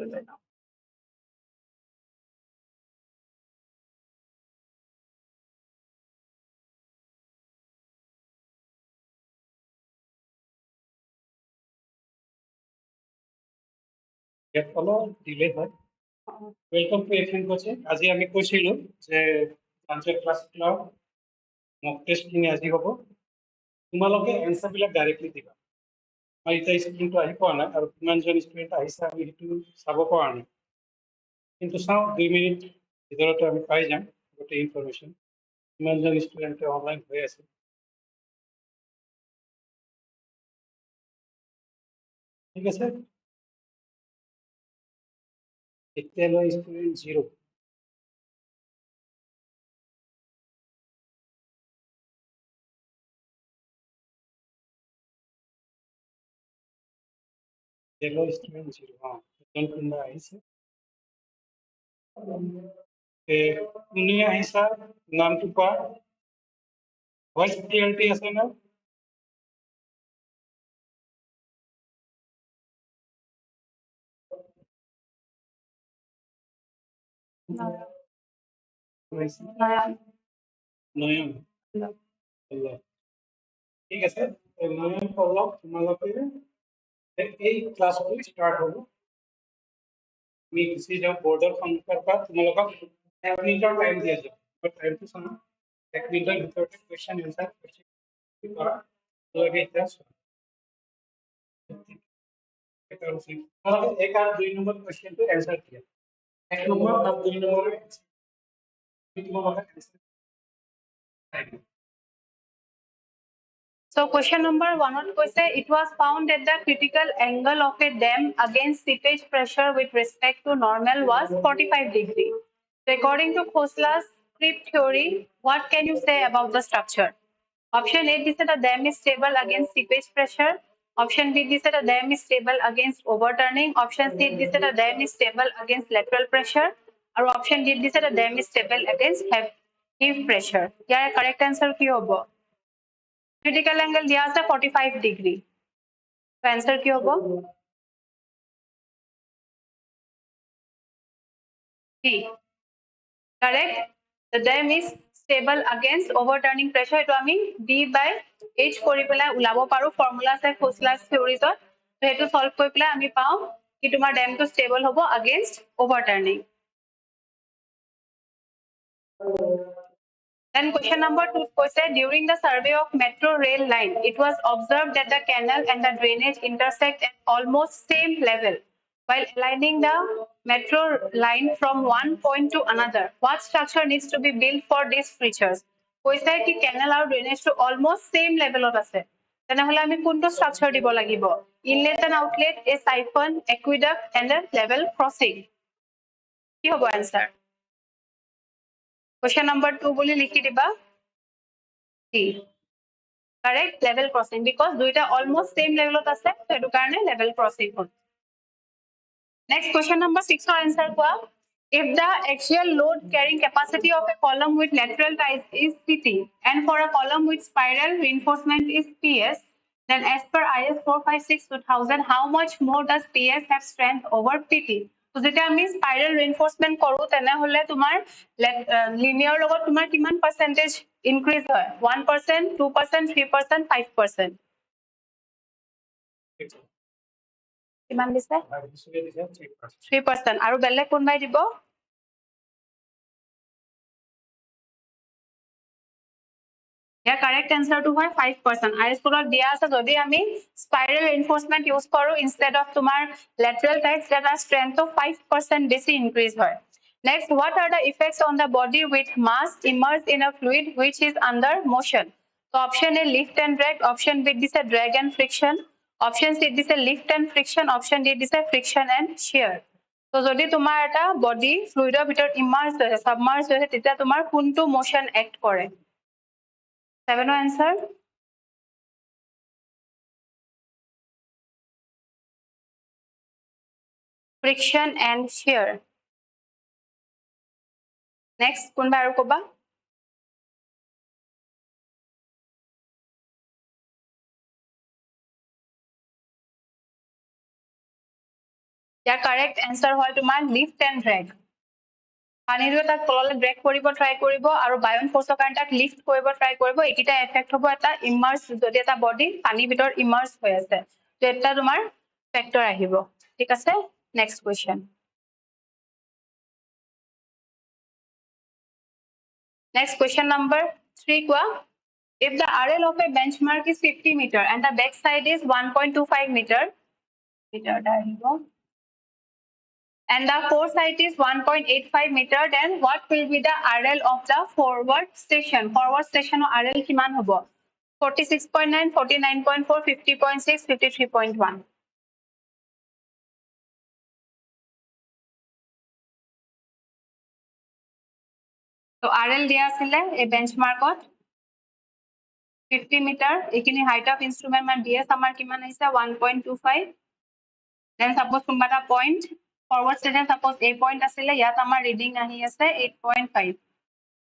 to the now. Delay হয় welcome to FN coaching আজি আমি কৈছিলো যে লাঞ্চৰ ক্লাছ মক টেষ্ট খিনি আজি হ'ব তোমালোকে এনসাৰ বিলাক ডাইৰেক্টলি দিবা মই এতিয়া স্ক্ৰীনটো আহি পোৱা নাই আৰু কিমানজন ষ্টুডেণ্ট আহিছে আমি সেইটো চাব পৰা নাই কিন্তু চাওঁ 2 মিনিট ভিতৰতে আমি পাই যাম গোটেই ইনফৰমেশ্যন কিমানজন ষ্টুডেণ্টে অনলাইন হৈ আছে ঠিক আছে এতিয়ালৈ ষ্টুডেণ্ট 0 Yellow student 0 এজন কোনোবা আহিছে কোনে আহিছা নামটো কোৱা ভইচ ক্লিয়াৰিটি আছে না নয়ন ঠিক আছে নয়ন পল্লৱ তোমালোকে এই ক্লাছটো ষ্টাৰ্ট হ'ব আমি গুচি যাওঁ বৰ্ডৰ সন্মুখৰ পৰা তোমালোকক 1 মিনিটৰ টাইম দিয়া যাব টাইমটো চাওঁ 1 মিনিটৰ ভিতৰতে কুৱেশ্যন এনচাৰ কৰা তোমালোকে এতিয়া एक और 2 नंबर क्वेश्चन पे आंसर किया 1 नंबर और 2 number So question number 1 question, it was found that the critical angle of a dam against seepage pressure with respect to normal was 45 degrees. So according to Khosla's creep theory, what can you say about the structure? Option A, this is the dam is stable against seepage pressure. Option B, this is the dam is stable against overturning. Option C, this is the dam is stable against lateral pressure. Or option D, this is the dam is stable against heave pressure. Yeah, correct answer ki hobo? Critical angle diya ase 45 degree. So answer ki hobo? D. Correct? The dam is stable against overturning pressure. Etu ami D by H kori pelai ulabo paru formula ase Khosla's theories ot. So etu solve kori pelai ami pao ki tumar dam to stable hobo against overturning. Then question number 2 question, during the survey of metro rail line, it was observed that the canal and the drainage intersect at almost same level. While aligning the metro line from one point to another, what structure needs to be built for these features? কৈছে কি canal আৰু drainage to almost same level ত আছে তেনেহলে আমি কোনটো structure দিব লাগিব inlet and outlet, a siphon, aqueduct and a level crossing কি হ'ব answer question number 2 বুলি লিখি দিবা C correct level crossing because দুইটা almost same level ত আছে তো এটো কাৰণে level crossing হ'ল next question number 6 or answer কোৱা if the axial load carrying capacity of a column with lateral ties is PT and for a column with spiral reinforcement is PS then as per IS 456/2000 how much more does PS have strength over PT তো যেতিয়া আমি spiral reinforcement কৰো তেনে হলে তোমাৰ linear লগত তোমাৰ কিমান পাৰ্সেন্টেজ ইনক্ৰিজ হয় 1% 2% 3% 5% কিমান দিছে 3% আৰু বেলেগ কোনবাই দিব Yeah, correct answer to 5%. I স্কুলত দিয়া আছে যদি আমি spiral reinforcement use কৰো instead of তোমার lateral ties that are strength of 5% বেশি increase হয়. Next, what are the effects on the body with mass immersed in a fluid which is under motion? So option A lift and drag, option B this is drag and friction, option C this is lift and friction, option D this is friction and shear. So যদি তোমার এটা body fluidৰ ভিতৰত immersed হৈছে submerged হৈছে তেতিয়া তোমাৰ কোনটো motion act কৰে 7 answer friction and shear next কোনবা আৰু কবা ইয়াৰ কাৰেক্ট এনসাৰ হয় তোমাৰ লিফট এণ্ড ড্ৰেগ পানীটোৱে তাক তললৈ ড্ৰেগ কৰিব ট্ৰাই কৰিব আৰু বায়ন ফৰ্চৰ কাৰণে তাক লিফট কৰিব ট্ৰাই কৰিব এইকেইটা এফেক্ট হ'ব এটা ইমাৰ্জ যদি এটা বডি পানীৰ ভিতৰত ইমাৰ্জ হৈ আছে তো এটা তোমাৰ ফেক্টৰ আহিব ঠিক আছে next question Next question number 3 qua. If the RL of a benchmark is 50 meter and the back side is 1.25 meter, there you go. And the foresight is 1.85 meter, then what will be the RL of the forward station? Forward station RL kiman hobo? 46.9, 49.4, 50.6, 53.1. So RL dia asile a benchmark ot 50 meter. Ekini height of instrument man DS amar kiman aisa 1.25. Then suppose kumbata point forward station suppose a point asile yat amar reading ahi ase 8.5.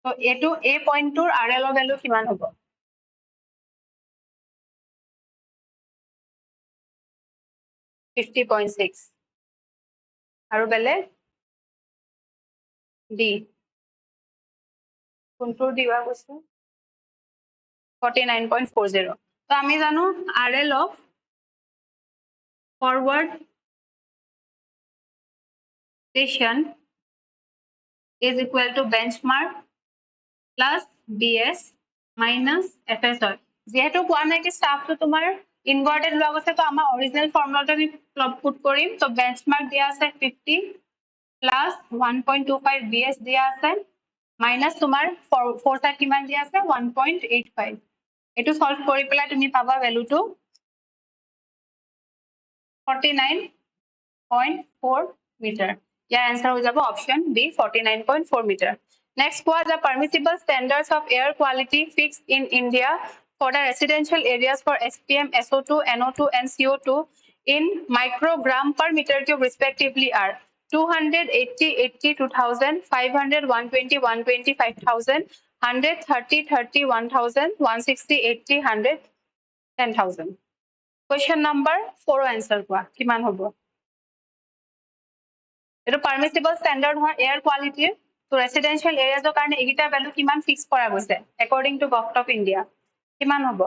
So etu a point tur RL value kiman hobo? 50.6. Aru bele D. Kuntur diwa koise 49.40. So ami janu RL of forward station is equal to benchmark plus BS minus FS হয় যেহেতু কোৱা নাই কি স্টাফটো তোমাৰ inverted লোৱা গৈছে তো আমাৰ অৰিজিনাল ফৰ্মুলাটো আমি পুট কৰিম তো বেঞ্চমাৰ্ক দিয়া আছে 50 প্লাস 1.25 BS দিয়া আছে মাইনাস তোমাৰ ফোৰসাইড কিমান দিয়া আছে 1.85 এটো সলভ কৰি পেলাই তুমি পাবা ভ্যালুটো 49.4 meter. Yeah, answer হৈ যাব option B 49.4 meter. Next was the permissible standards of air quality fixed in India for the residential areas for SPM, SO2, NO2 and CO2 in microgram per meter cube respectively are 280, 80, 2000, 500, 120, 120, 5000, 100, 30, 30, 1000, 160, 80, 100, 10,000. Question number 4 answer কোৱা কিমান হ'ব এটো পাৰমিসিবল standard হয় air quality তো ৰেসিডেন্সিয়াল এৰিয়াজৰ কাৰণে এইটা value কিমান fix কৰা গৈছে according to government of India কিমান হ'ব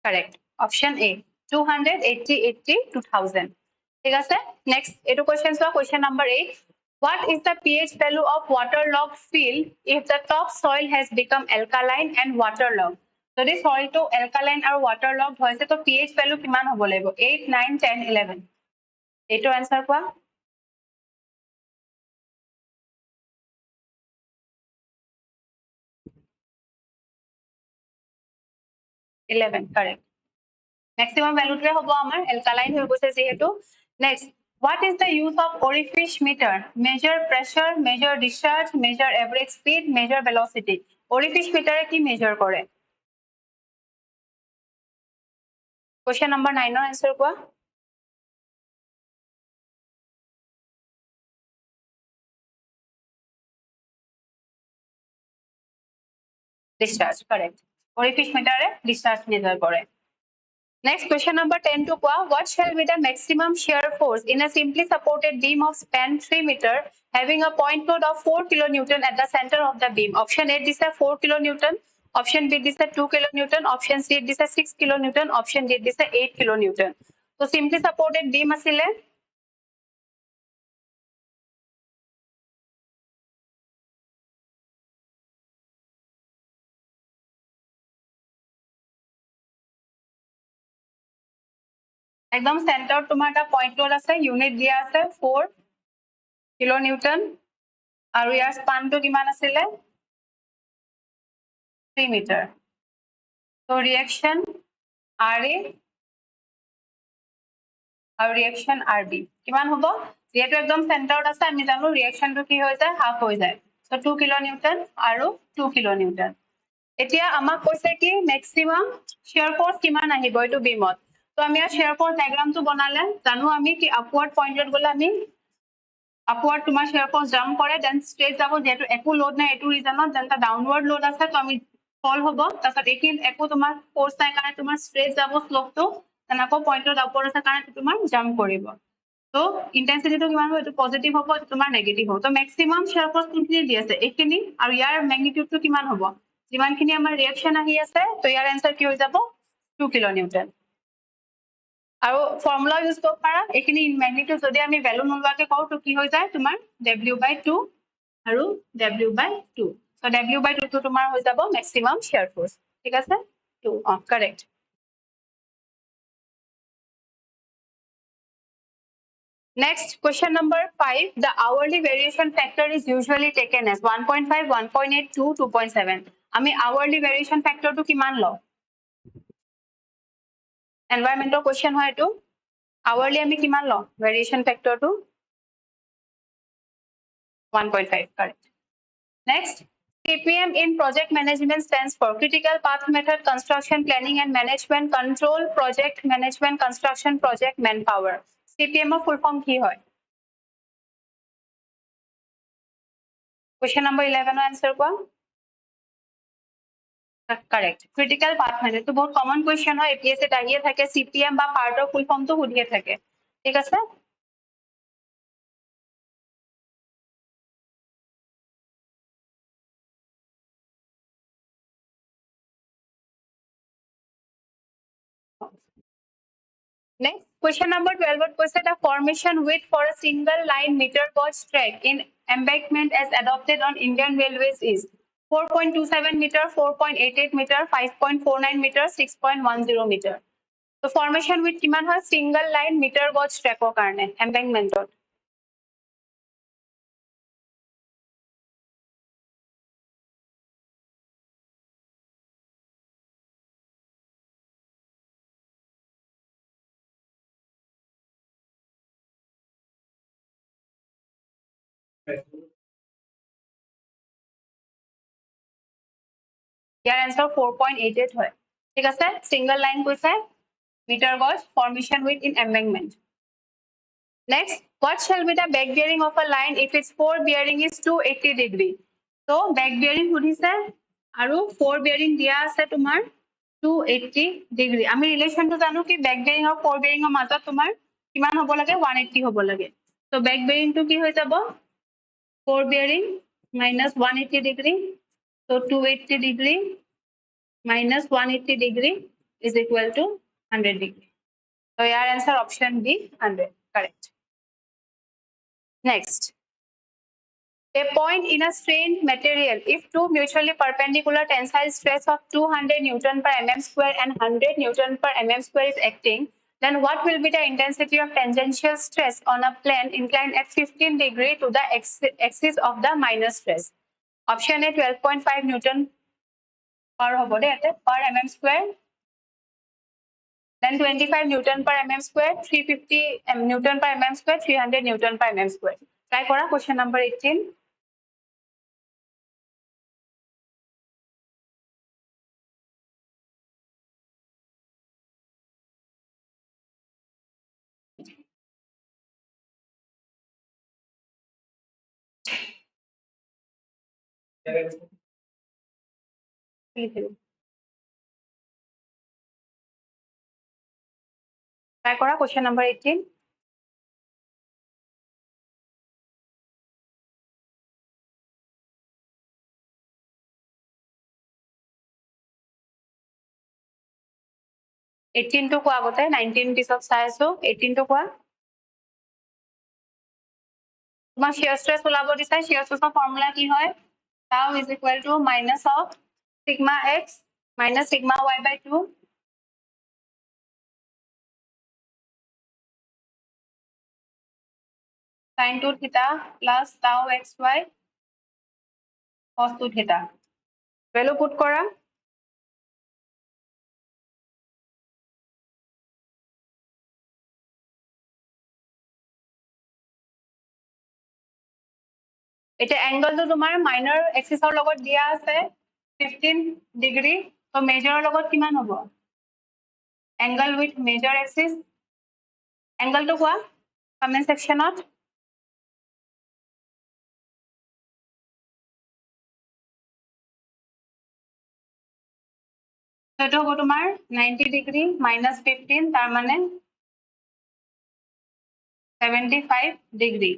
কারেক্ট অপশন এ 280 80 2000 ঠিক আছে নেক্সট এটো question so question number 8 what is the pH value of waterlogged field if the top soil has become alkaline and waterlogged যদি সয়েলটো alkaline আৰু waterlogged হৈছে তো pH value কিমান হ'ব লাগিব 8 9 10 11 এটো आंसर কোৱা 11 correct maximum value টোৱে হ'ব আমাৰ alkaline হৈ গৈছে যেহেতু next what is the use of Orifice meter measure pressure measure discharge measure average speed measure velocity Orifice meter কি measure কৰে question number 9 ৰ answer কোৱা discharge correct Orifice meter discharge measure কৰে Next question number 10 to qua. What shall be the maximum shear force in a simply supported beam of span 3 meter having a point load of 4 kilonewton at the center of the beam? Option A this is 4 kilonewton. Option B this is 2 kilonewton. Option C this is 6 kilonewton. Option D this is 8 kilonewton. So simply supported beam asile একদম centre তোমার এটা point load আছে unit দিয়া আছে 4 kilonewton আৰু ইয়াৰ স্পানটো কিমান আছিল 3 metre so reaction RA আৰু reaction RB কিমান হ'ব যেটো একদম সেন্টাৰত আছে আমি জানো ৰিঅ্যাকশনটো কি হৈ যায় হাফ হৈ যায় so 2 কিলোনিউটন আৰু 2 কিলোনিউটন এতিয়া আমাক কৈছে কি ম্যাক্সিমাম শিয়াৰ ফোৰ্স কিমান আহিব এটো বিমত তো আমি শিয়াৰ ফোৰ্স ডায়াগ্ৰামটো বনালে জানো আমি কি আপওয়াৰ্ড পয়েন্টত গলে আমি আপওয়াৰ্ড তোমাৰ shear force জাম্প কৰে দেন স্ট্ৰেট যাব যেহেতু একো লোড নাই এটো ৰিজনত দেন তা ডাউনৱাৰ্ড লোড আছে তো আমি ফল হ'ব তাৰছত এইখিন একো তোমাৰ ফোৰ্স নাই কাৰণে তোমাৰ স্ট্ৰেট যাব স্লোপটো দেন আকৌ পইণ্টৰ আপওয়াৰ্ড আছে কাৰণে তোমাৰ জাম্প কৰিব তো ইন্টেন্সিটিটো কিমান হ'ব এটো পজিটিভ হ'ব এটো তোমাৰ নেগেটিভ হ'ব তো ম্যাক্সিমাম shear force কোনখিনি দি আছে এইখিনি আৰু ইয়াৰ ম্যাগনিটিউডটো কিমান হ'ব যিমানখিনি আমাৰ ৰিঅ্যাকশন আহি আছে তো ইয়াৰ আনসাৰ কি হৈ যাব 2 কিলোনিউটন আৰু ফৰ্মুলা ইউজ কৰিব পাৰা এইখিনি ম্যাগনিটিউড যদি আমি ভ্যালু নোলোৱাকে কওঁ তো কি হৈ যায় তোমাৰ W/2 আৰু W/2 so W/2 তো তোমাৰ হৈ যাব ম্যাক্সিমাম shear force ঠিক আছে 2 correct Next, question number 5. The hourly variation factor is usually taken as 1.5, 1.8, 2, 2.7. আমি hourly variation factor to কিমান লও? Environmental question হয় এটো। Hourly আমি কিমান লও? Variation factor to 1.5, correct. Next, CPM in project management stands for critical path method, construction planning and management, control, project management, construction, project manpower. CPM of full form কি হয়? Question number 11 answer কোৱা Correct. Critical path method তো বহুত common question হয় APSC আহিয়ে থাকে CPM বা part of full form তো সুধিয়ে থাকে ঠিক আছে Next, question number 12 what question the formation width for a single line meter gauge track in embankment as adopted on Indian Railways is 4.27 meter, 4.88 meter, 5.49 meter, 6.10 meter. So formation width কিমান হয় single line meter gauge track ৰ কাৰণে embankment ইয়াৰ answer 4.88 হয় ঠিক আছে single line কৈছে meter gauge formation width in embankment Next, what shall be the back bearing of a line if its fore bearing is 280 degree? So back bearing সুধিছে আৰু fore bearing দিয়া আছে তোমাৰ 280 degree. আমি relation টো জানো কি back bearing আৰু fore bearing ৰ মাজত তোমাৰ কিমান হ'ব লাগে 180 হ'ব লাগে. So back bearing টো কি হৈ যাব? Fore bearing minus 180 degree. So 280 degree minus 180 degree is equal to 100 degree. So your answer option B 100 correct. Next, a point in a strained material, if two mutually perpendicular tensile stress of 200 Newton per mm square and 100 Newton per mm square is acting, then what will be the intensity of tangential stress on a plane inclined at 15 degree to the axis of the minor stress? Option A 12.5 Newton per mm square. Then 25 Newton per mm square, 350 Newton per mm square, 300 Newton per mm square. Try kora question number 18. Try kora question number 18. Eighteen to কোৱা আগতে 19 পিছত চাই আছো 18 to কোৱা তোমাৰ shear stress ওলাব দিছে shear stress formula কি হয় tau is equal to minus of sigma x minus sigma y by 2 sin 2 theta plus tau xy cos 2 theta value put কৰা এটা angle তো তোমাৰ minor axis ৰ লগত দিয়া আছে 15 degree তো major ৰ লগত কিমান হ'ব angle with major axis angle তো কোৱা comment section ত এটো হ'ব তোমাৰ 90 ডিগ্ৰী minus 15 তাৰ মানে 75 ডিগ্ৰী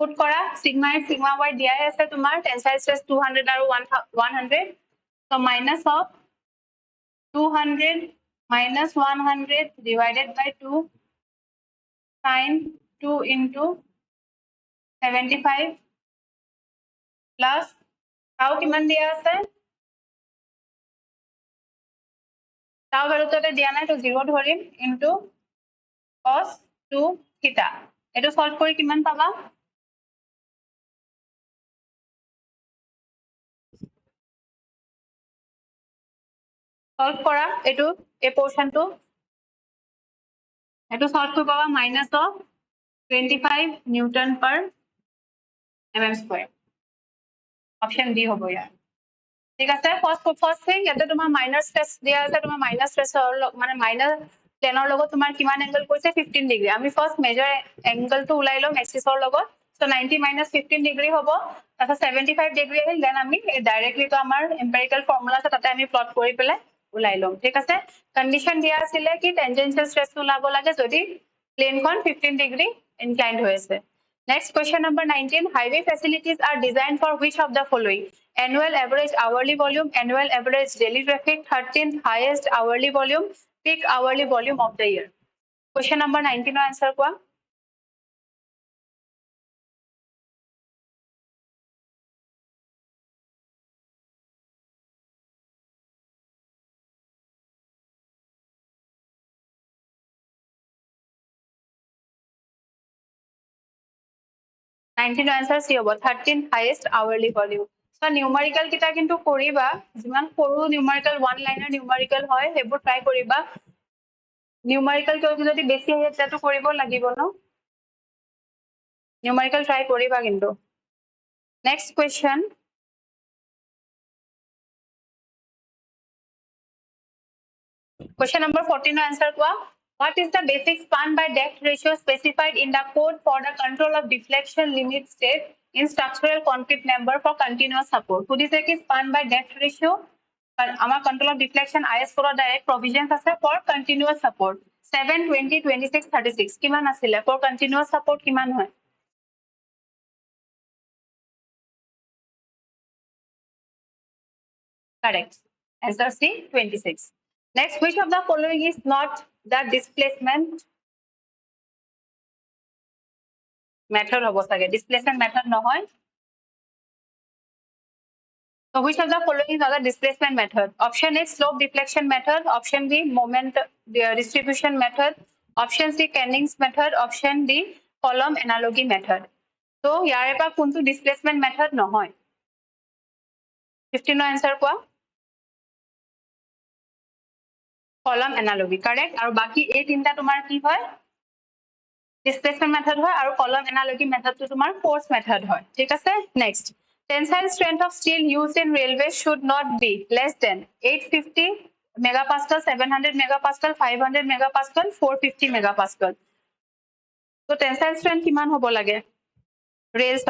পুট কৰা sigma x sigma y দিয়াই আছে তোমাৰ tensile stress 200 আৰু 100 so minus of 200 minus 100 divided by 2 sin 2 into 75 plus tau কিমান দিয়া আছে tau ভ্যালুতে দিয়া নাই তো 0 ধৰিম into cos 2 theta এটো সলভ কৰি কিমান পাবা সলভ কৰা এটো এই পোৰশনটো এটো সলভ কৰি পাবা minus of 25 Newton per mm square option D হ'ব ইয়াৰ ঠিক আছে ফাৰ্স্ট থিং ইয়াতে তোমাৰ মাইনাৰ স্ট্ৰেছ দিয়া আছে তোমাৰ মাইনাৰ স্ট্ৰেছৰ মানে মাইনাৰ প্লেনৰ লগত তোমাৰ কিমান এংগল কৈছে 15 ডিগ্ৰী আমি ফাৰ্স্ট মেজৰ এংগলটো উলাই লম এক্সিসৰ লগত সো 90 minus 15 ডিগ্ৰী হ'ব তাৰপা 75 ডিগ্ৰী আহিল দেন আমি ডাইৰেক্টলি তো আমাৰ এম্পিৰিক্যাল ফৰ্মুলা আছে তাতে আমি প্লট কৰি পেলাই উলাই লম ঠিক আছে কন্ডিশন দিয়া আছিল কি টেনজেনশিয়াল স্ট্ৰেছটো লাব লাগে যদি প্লেনখন 15 ডিগ্ৰী ইনক্লাইন্ড হৈ আছে Next question number 19. Highway facilities are designed for which of the following? Annual average hourly volume, annual average daily traffic, 13th highest hourly volume, peak hourly volume of the year. Question number 19 answer কোৱা 19 answer C হ'ব 13th highest hourly volume. So numerical kita কিন্তু কৰিবা যিমান সৰু numerical one liner numerical হয় হেবোৰ try কৰিবা numerical যদি বেছি হয় তেটো কৰিব লাগিব ন numerical try কৰিবা কিন্তু next question Question number 14 answer কোৱা What is the basic span by depth ratio specified in the code for the control of deflection limit state in structural concrete member for continuous support? Who is the span by depth ratio? Our control of deflection IS for direct provisions আছে for continuous support 7, 20, 26, 36 কিমান আছিলে for continuous support কিমান হয়? Correct. Answer C 26. Next, which of the following is not the displacement method হ'ব চাগে displacement method নহয় So which of the following is not the displacement method option A slope deflection method option B moment distribution method option C Kenning's method option D column analogy method so ইয়াৰে পৰা কোনটো displacement method নহয় 15 answer কোৱা column analogy correct আৰু বাকি এই তিনটা তোমাৰ কি হয় displacement method হয় আৰু column analogy method to তোমাৰ force method হয় ঠিক আছে next tensile strength of steel used in railways should not be less than 850 megapascal 700 megapascal 500 megapascal 450 megapascal so tensile strength কিমান হ'ব লাগে rails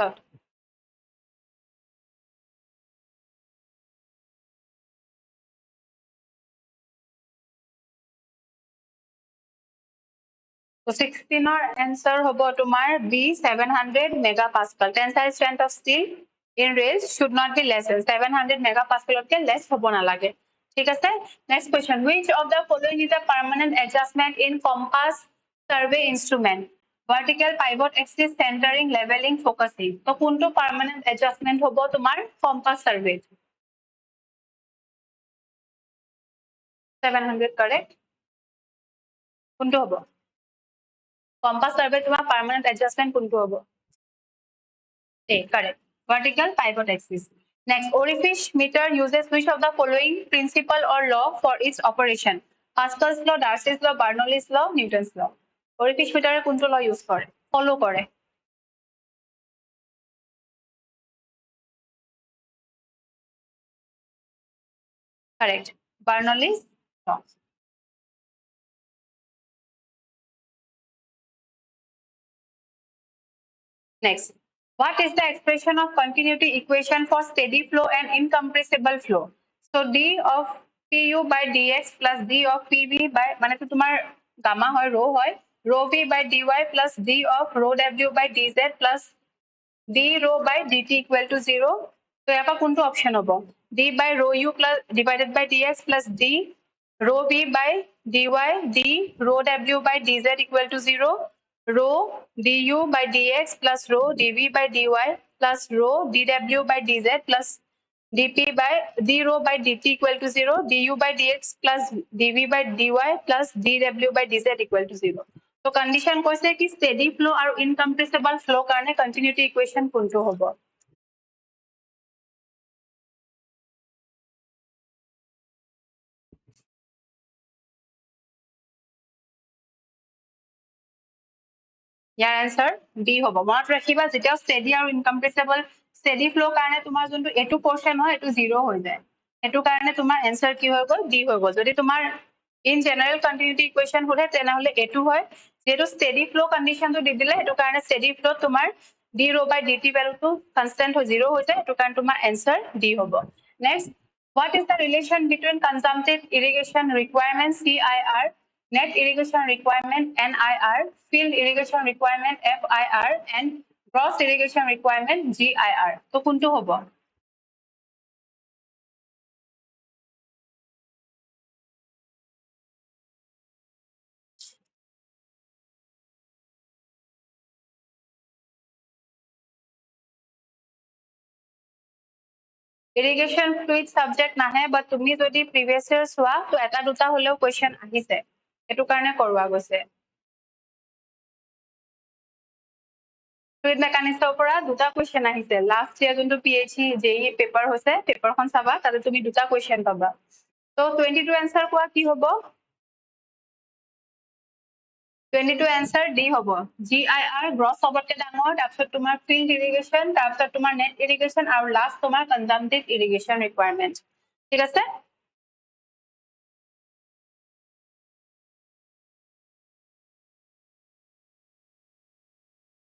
So 16 answer hobo tomar B 700 megapascal. Tensile strength of steel in rails should not be less than 700 megapascal ke less hobo na lage. ठीक है Next question. Which of the following is a permanent adjustment in compass survey instrument? Vertical pivot axis centering leveling focusing. So kuntu permanent adjustment hobo tomar compass survey. 700 correct. Kuntu hobo. Compass survey তোমাৰ permanent adjustment কোনটো হ'ব A correct vertical pivot axis next Orifice meter uses which of the following principle or law for its operation Pascal's law Darcy's law Bernoulli's law Newton's law Orifice meter কোনটো law use কৰে follow কৰে correct Bernoulli's law Next, what is the expression of continuity equation for steady flow and incompressible flow? So D of PU by dx plus d of PV by মানে তো তোমাৰ gamma হয় rho হয় rho v by dy plus d of rho w by dz plus d rho by dt equal to 0 তো ইয়াৰ পৰা কোনটো option হ'ব d by rho u plus divided by dx plus d rho v by dy d rho w by dz equal to 0 rho du by dx plus rho dv by dy plus rho dw by dz plus dp by d rho by dt equal to 0 du by dx plus dv by dy plus dw by dz equal to 0 তো condition কৈছে কি steady flow আৰু ইনকম্প্ৰেসিবল flow কাৰণে continuity ইকুৱেশন কোনটো হ'ব ইয়াৰ answer D হ'ব মনত ৰাখিবা যেতিয়া স্টেডি আৰু ইনকম্প্ৰেসিবল স্টেডি ফ্লো কাৰণে তোমাৰ যোনটো এটো পোৰশন হয় এটো 0 হৈ যায় এটো কাৰণে তোমাৰ আনসাৰ কি হৈ গ'ল ডি হৈ গ'ল যদি তোমাৰ ইন জেনাৰেল কন্টিনিউটি ইকুৱেশন হ'লে তেনেহলে এটো হয় যেটো স্টেডি ফ্লো কন্ডিশনটো দি দিলে এটো কাৰণে স্টেডি ফ্লো তোমাৰ d rho by dt ভ্যালুটো কনস্ট্যান্ট হৈ 0 হৈ যায় এটো কাৰণে তোমাৰ আনসাৰ ডি হ'ব next what is the relation between consumptive irrigation requirements CIR net irrigation requirement NIR field irrigation requirement FIR and gross irrigation requirement GIR তো কোনটো হ'ব irrigation fluid subject নাহে but তুমি যদি previous year চোৱা তো এটা দুটা হলেও question আহিছে এটো কাৰণে কৰোৱা গৈছে fluid mechanics পৰা দুটা question আহিছে last year যোনটো PhD JE পেপাৰ হৈছে পেপাৰখন চাবা তাতে তুমি দুটা question পাবা তো 22 answer কোৱা কি হ'ব 22 answer D হ'ব GIR gross সবতকে ডাঙৰ তাৰপিছত তোমাৰ field irrigation তাৰপিছত তোমাৰ net irrigation আৰু last তোমাৰ consumptive irrigation requirement ঠিক আছে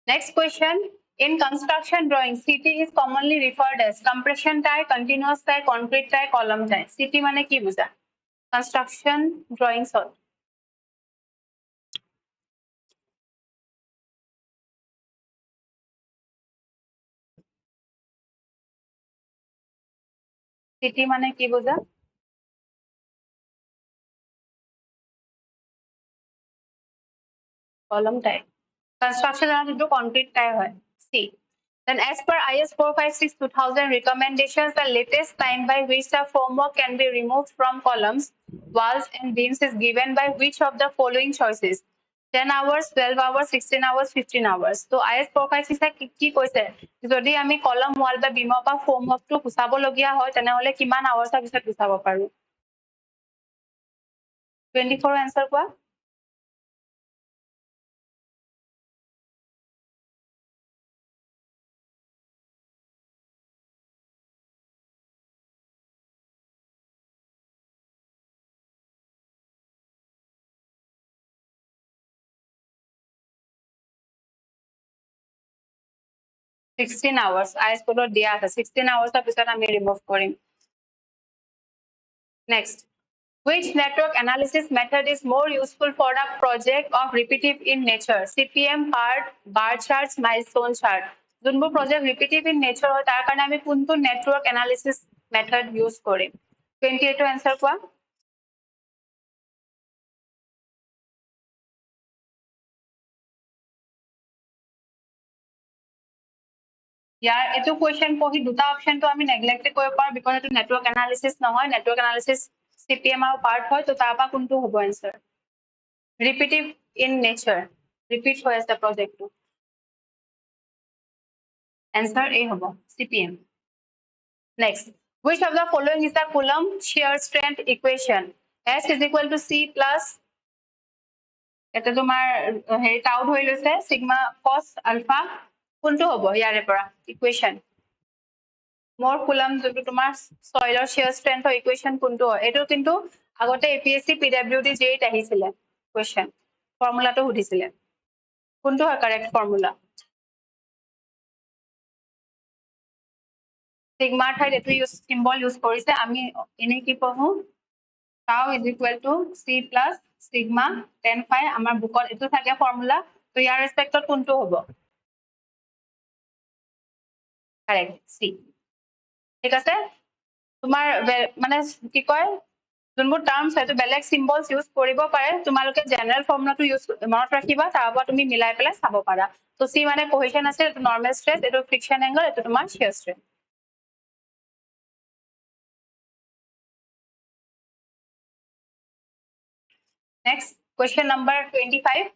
Next question. In construction drawing, CT is commonly referred as compression tie, continuous tie, concrete tie, column tie. CT মানে কি বুজা? Construction drawings হল। CT মানে কি বুজা? Column tie. Construction যোনটো concrete tie হয়। C. Then as per IS 456-2000 recommendations, the latest time by which the formwork can be removed from columns, walls and beams is given by which of the following choices? 10 hours, 12 hours, 16 hours, 15 hours. So IS 456 কি কৈছে? যদি আমি কলম ওয়াল বা বিমৰ পৰা formworkটো গুচাব লগিয়া হয় তেনেহলে কিমান আৱাৰ্ছৰ পিছত গুচাব পাৰো? 24 answer কোৱা? Sixteen hours. IS code দিয়া আছে 16 hours পিছত আমি remove কৰিম Next, which network analysis method is more useful for a project of repetitive in nature? CPM, part, bar charts, milestone chart. যোনবোৰ project repetitive in nature হয় তাৰ কাৰণে আমি কোনটো network analysis method use কৰিম 28 answer কোৱা ইয়াৰ এটো question পঢ়ি দুটা অপশনটো আমি নেগলেক্ট কৰিব পাৰো because এটো নেটৱৰ্ক এনালিসিস নহয় নেটৱৰ্ক এনালিসিস CPM আৰু পাৰ্ট হয় তো তাৰ পৰা কোনটো হ'ব answer repetitive in nature repeat হৈ আছে projectটো answer A হ'ব CPM next which of the following is the Coulomb shear strength equation S is equal to C plus এটা তোমাৰ হেৰি টাউ হৈ লৈছে সিগমা cos alpha কোনটো হ'ব ইয়াৰে পৰা ইকুৱেশন মোৰ কুলম যোনটো তোমাৰ সয়লৰ shear strength ইকুৱেশন কোনটো হয় এটো কিন্তু আগতে APSC PWD জেইত আহিছিলে কোৱেশন ফৰ্মুলাটো সুধিছিলে কোনটো হয় কাৰেক্ট ফৰ্মুলা সিগমাৰ ঠাইত এটো ইউজ সিম্বল ইউজ কৰিছে আমি এনে কি পঢ়ো tau is equal to c plus sigma tan phi আমাৰ বুকত এটো থাকে ফৰ্মুলা তো ইয়াৰ ৰেসপেক্টত কোনটো হ'ব কাৰেক্ট c ঠিক আছে তোমাৰ মানে কি কয় যোনবোৰ টাৰ্মস হয় তো বেলেগ সিম্বলস ইউজ কৰিব পাৰে তোমালোকে জেনাৰেল ফৰ্মুলাটো ইউজ মনত ৰাখিবা তাৰপৰা তুমি মিলাই পেলাই চাব পাৰা তো c মানে কোহেশন আছে এটো নৰমাল স্ট্ৰেস এটো ফ্ৰিকশন এঙ্গেল এটো তোমাৰ shear stress Next, question number 25.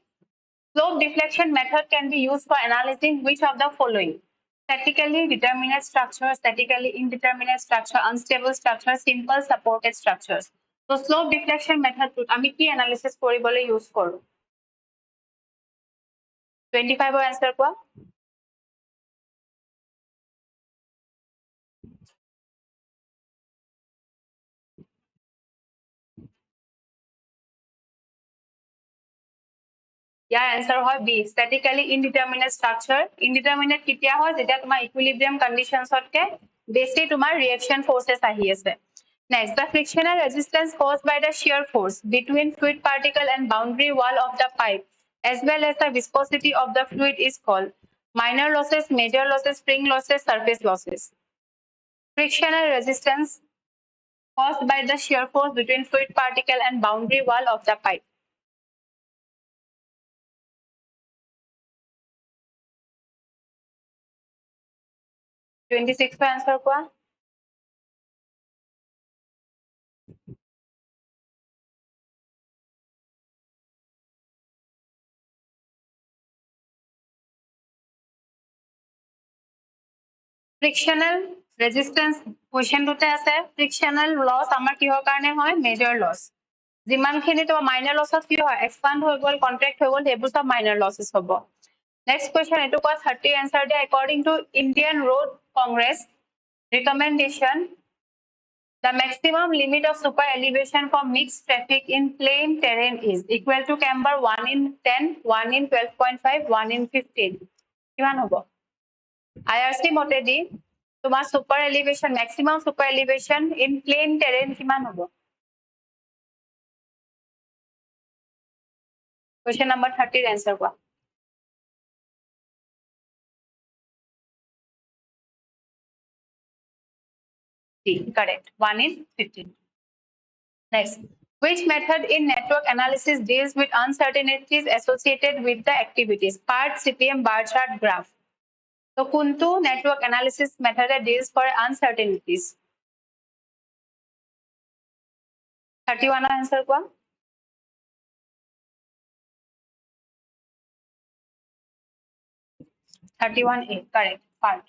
Slope deflection method can be used for analyzing which of the following? Statically determinate structure, statically indeterminate structure, unstable structure, simple supported structures. So slope deflection method আমি কি analysis কৰিবলৈ use কৰো? 25 ৰ answer কোৱা? ইয়াৰ answer হয় B, statically indeterminate structure. Indeterminate কেতিয়া হয় যেতিয়া তোমাৰ equilibrium conditions হতকে বেছি তোমাৰ reaction forces আহি আছে. Next, the frictional resistance caused by the shear force between fluid particle and boundary wall of the pipe, as well as the viscosity of the fluid, is called minor losses, major losses, spring losses, surface losses. Frictional resistance caused by the shear force between fluid particle and boundary wall of the pipe. (26) answer কোৱা? Frictional resistance question দুতে আছে frictional loss আমাৰ কিহৰ কাৰণে হয় major loss যিমানখিনি তো minor loss কি হয় expand হৈ গল contract হৈ গল সেইবোৰ সব minor losses হ'ব next question এটো কোৱা 30 answer দিয়ে according to Indian Road Congress recommendation the maximum limit of super elevation for mixed traffic in plain terrain is equal to camber 1 in 10 1 in 12.5 1 in 15 কিমান হ'ব IRC মতেদি তোমাৰ super elevation maximum super elevation in plain terrain কিমান হ'ব question number 30 answer কোৱা C correct 1 in 15 next which method in network analysis deals with uncertainties associated with the activities part CPM bar chart graph so kuntu network analysis method deals for uncertainties 31 answer কোৱা 31A correct part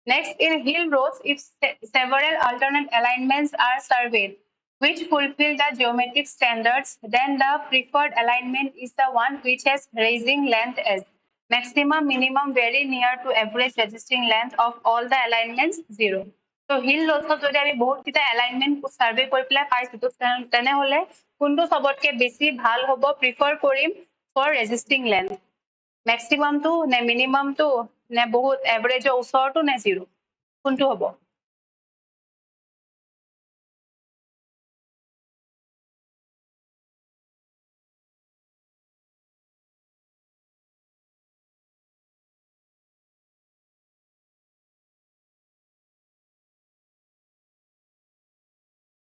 next in hill roads if several alternate alignments are surveyed which fulfill the geometric standards then the preferred alignment is the one which has raising length as maximum minimum very near to average resisting length of all the alignments 0 so hill roads যদি আমি বহুত কিটা alignment survey কৰি পেলাই পাইছো তো তেনে হলে কোনটো সবতকে বেছি ভাল হ'ব প্ৰিফাৰ কৰিম for resisting length maximum to ne minimum to ne বহুত average ওচৰ to ne 0 কোনটো হ'ব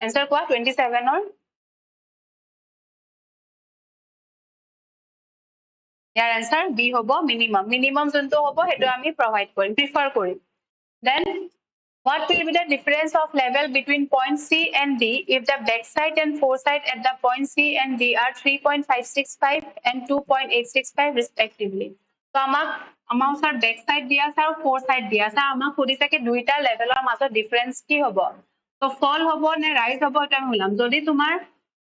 answer কোৱা 27 ৰ ইয়াৰ answer B হ'ব minimum minimum যোনটো হ'ব হেতু আমি provide কৰিম prefer কৰিম then what will be the difference of level between point C and D if the backside and foresight at the point C and D are 3.565 and 2.865 respectively so আমাৰ sir backside দিয়া আছে আৰু foresight দিয়া আছে আমাক খুদিছে কি দুইটা লেভেলৰ মাজত ডিফাৰেন্স কি হ'ব তো ফল হ'ব নে ৰাইজ হ'ব এটা আমি ওলাম যদি তোমাৰ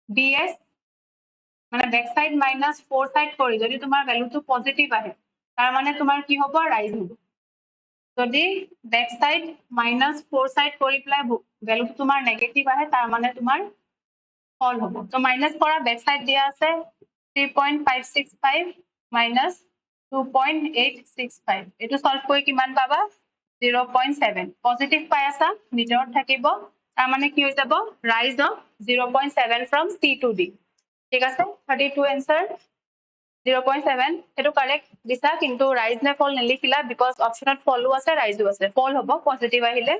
BS মানে backside minus foresight কৰি যদি তোমাৰ ভ্যালুটো পজিটিভ আহে তাৰ মানে তোমাৰ কি হ'ব ৰাইজ হ'ব যদি backside minus foresight কৰি পেলাই ভ্যালুটো তোমাৰ নেগেটিভ আহে তাৰ মানে তোমাৰ ফল হ'ব তো মাইনাস কৰা backside দিয়া আছে 3.565 minus 2.865 এটো সলভ কৰি কিমান পাবা 0.7 পজিটিভ পাই আছা ভিতৰত থাকিব তাৰ মানে কি হৈ যাব ৰাইজ of 0.7 from C to D ঠিক আছে 32 এনসাৰ 0.7 এটো কাৰেক্ট দিছা কিন্তু ৰাইজ নে ফল নিলিখিলা বিকজ অপশনত ফলও আছে ৰাইজও আছে ফল হ'ব পজিটিভ আহিলে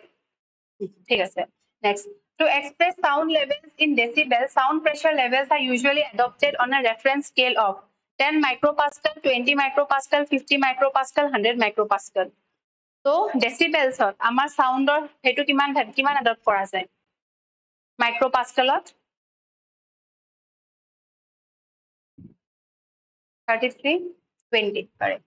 ঠিক আছে next to express sound levels in decibels sound pressure levels are usually adopted on a reference scale of 10 micropascal 20 micropascal 50 micropascal 100 micropascal so decibels আমাৰ সাউন্ডৰ হেতু কিমান এডপ্ট কৰা যায় মাইক্ৰোপাস্কেলত 33 20 correct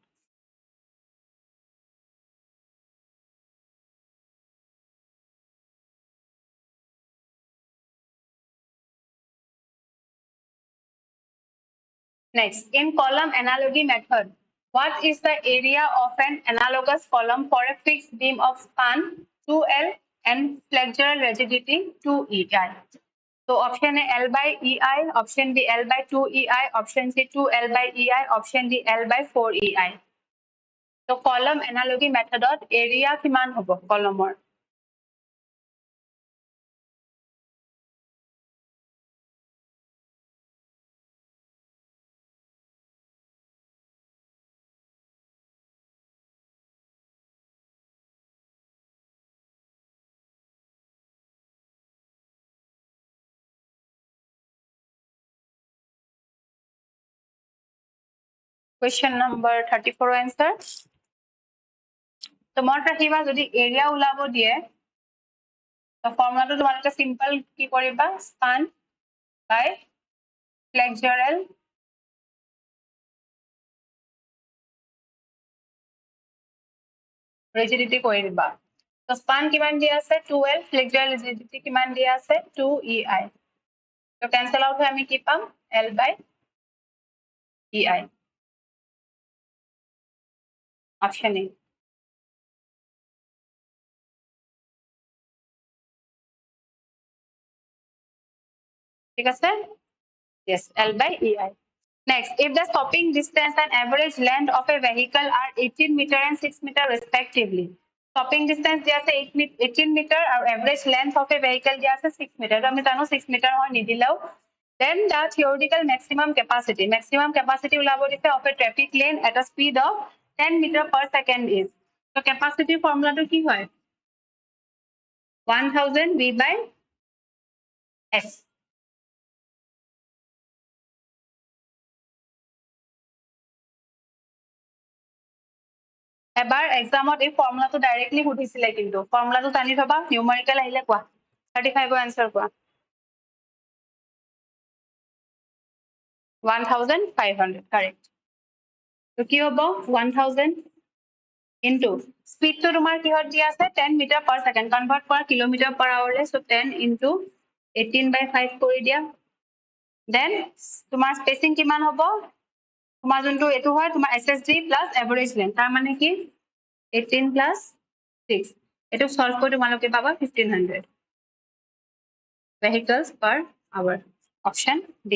next in column analogy method what is the area of an analogous column for a fixed beam of span 2L and flexural rigidity 2EI so option A L by EI option B L by 2EI option C 2L by EI option D L by 4EI so column analogy method area কিমান হ'ব কলমৰ question number 34 answer তো মনত ৰাখিবা যদি area ওলাব দিয়ে তো ফৰ্মুলাটো তোমালোকে সিম্পল কি কৰিবা স্পান বাই flexural rigidity কৰি দিবা তো স্পান কিমান দিয়া আছে 2L flexural rigidity কিমান দিয়া আছে 2EI তো ক্যান্সেল আউট হৈ আমি কি পাম L by EI option A ঠিক আছে yes L by EI next if the stopping distance and average length of a vehicle are 18 meter and 6 meter respectively stopping distance দিয়া আছে 18 meter আৰু average length of a vehicle দিয়া আছে 6 meter তো আমি জানো 6 meter হয় নিদিলেও then the theoretical maximum capacity ওলাব দিছে of a traffic lane at a speed of 10 meter per second is so capacity formula টো কি হয় 1000 V by S এবাৰ এক্সামত এই ফৰ্মুলাটো ডাইৰেক্টলি সুধিছিলে কিন্তু ফৰ্মুলাটো জানি থবা নিউমেৰিকেল আহিলে কোৱা 35 ৰ আনসাৰ কোৱা 1500 কাৰেক্ট তো কি হ'ব 1000 into speed to তোমাৰ কিহত দিয়া আছে 10 meter per second convert কৰা কিলোমিটাৰ per hour লে so 10 into 18 by 5 কৰি দিয়া then তোমাৰ স্পেসিং কিমান হ'ব তোমাৰ যোনটো এটো হয় তোমাৰ SSD plus average length তাৰ মানে কি 18 plus 6 এটো সলভ কৰি তোমালোকে পাবা 1500 vehicles per hour option D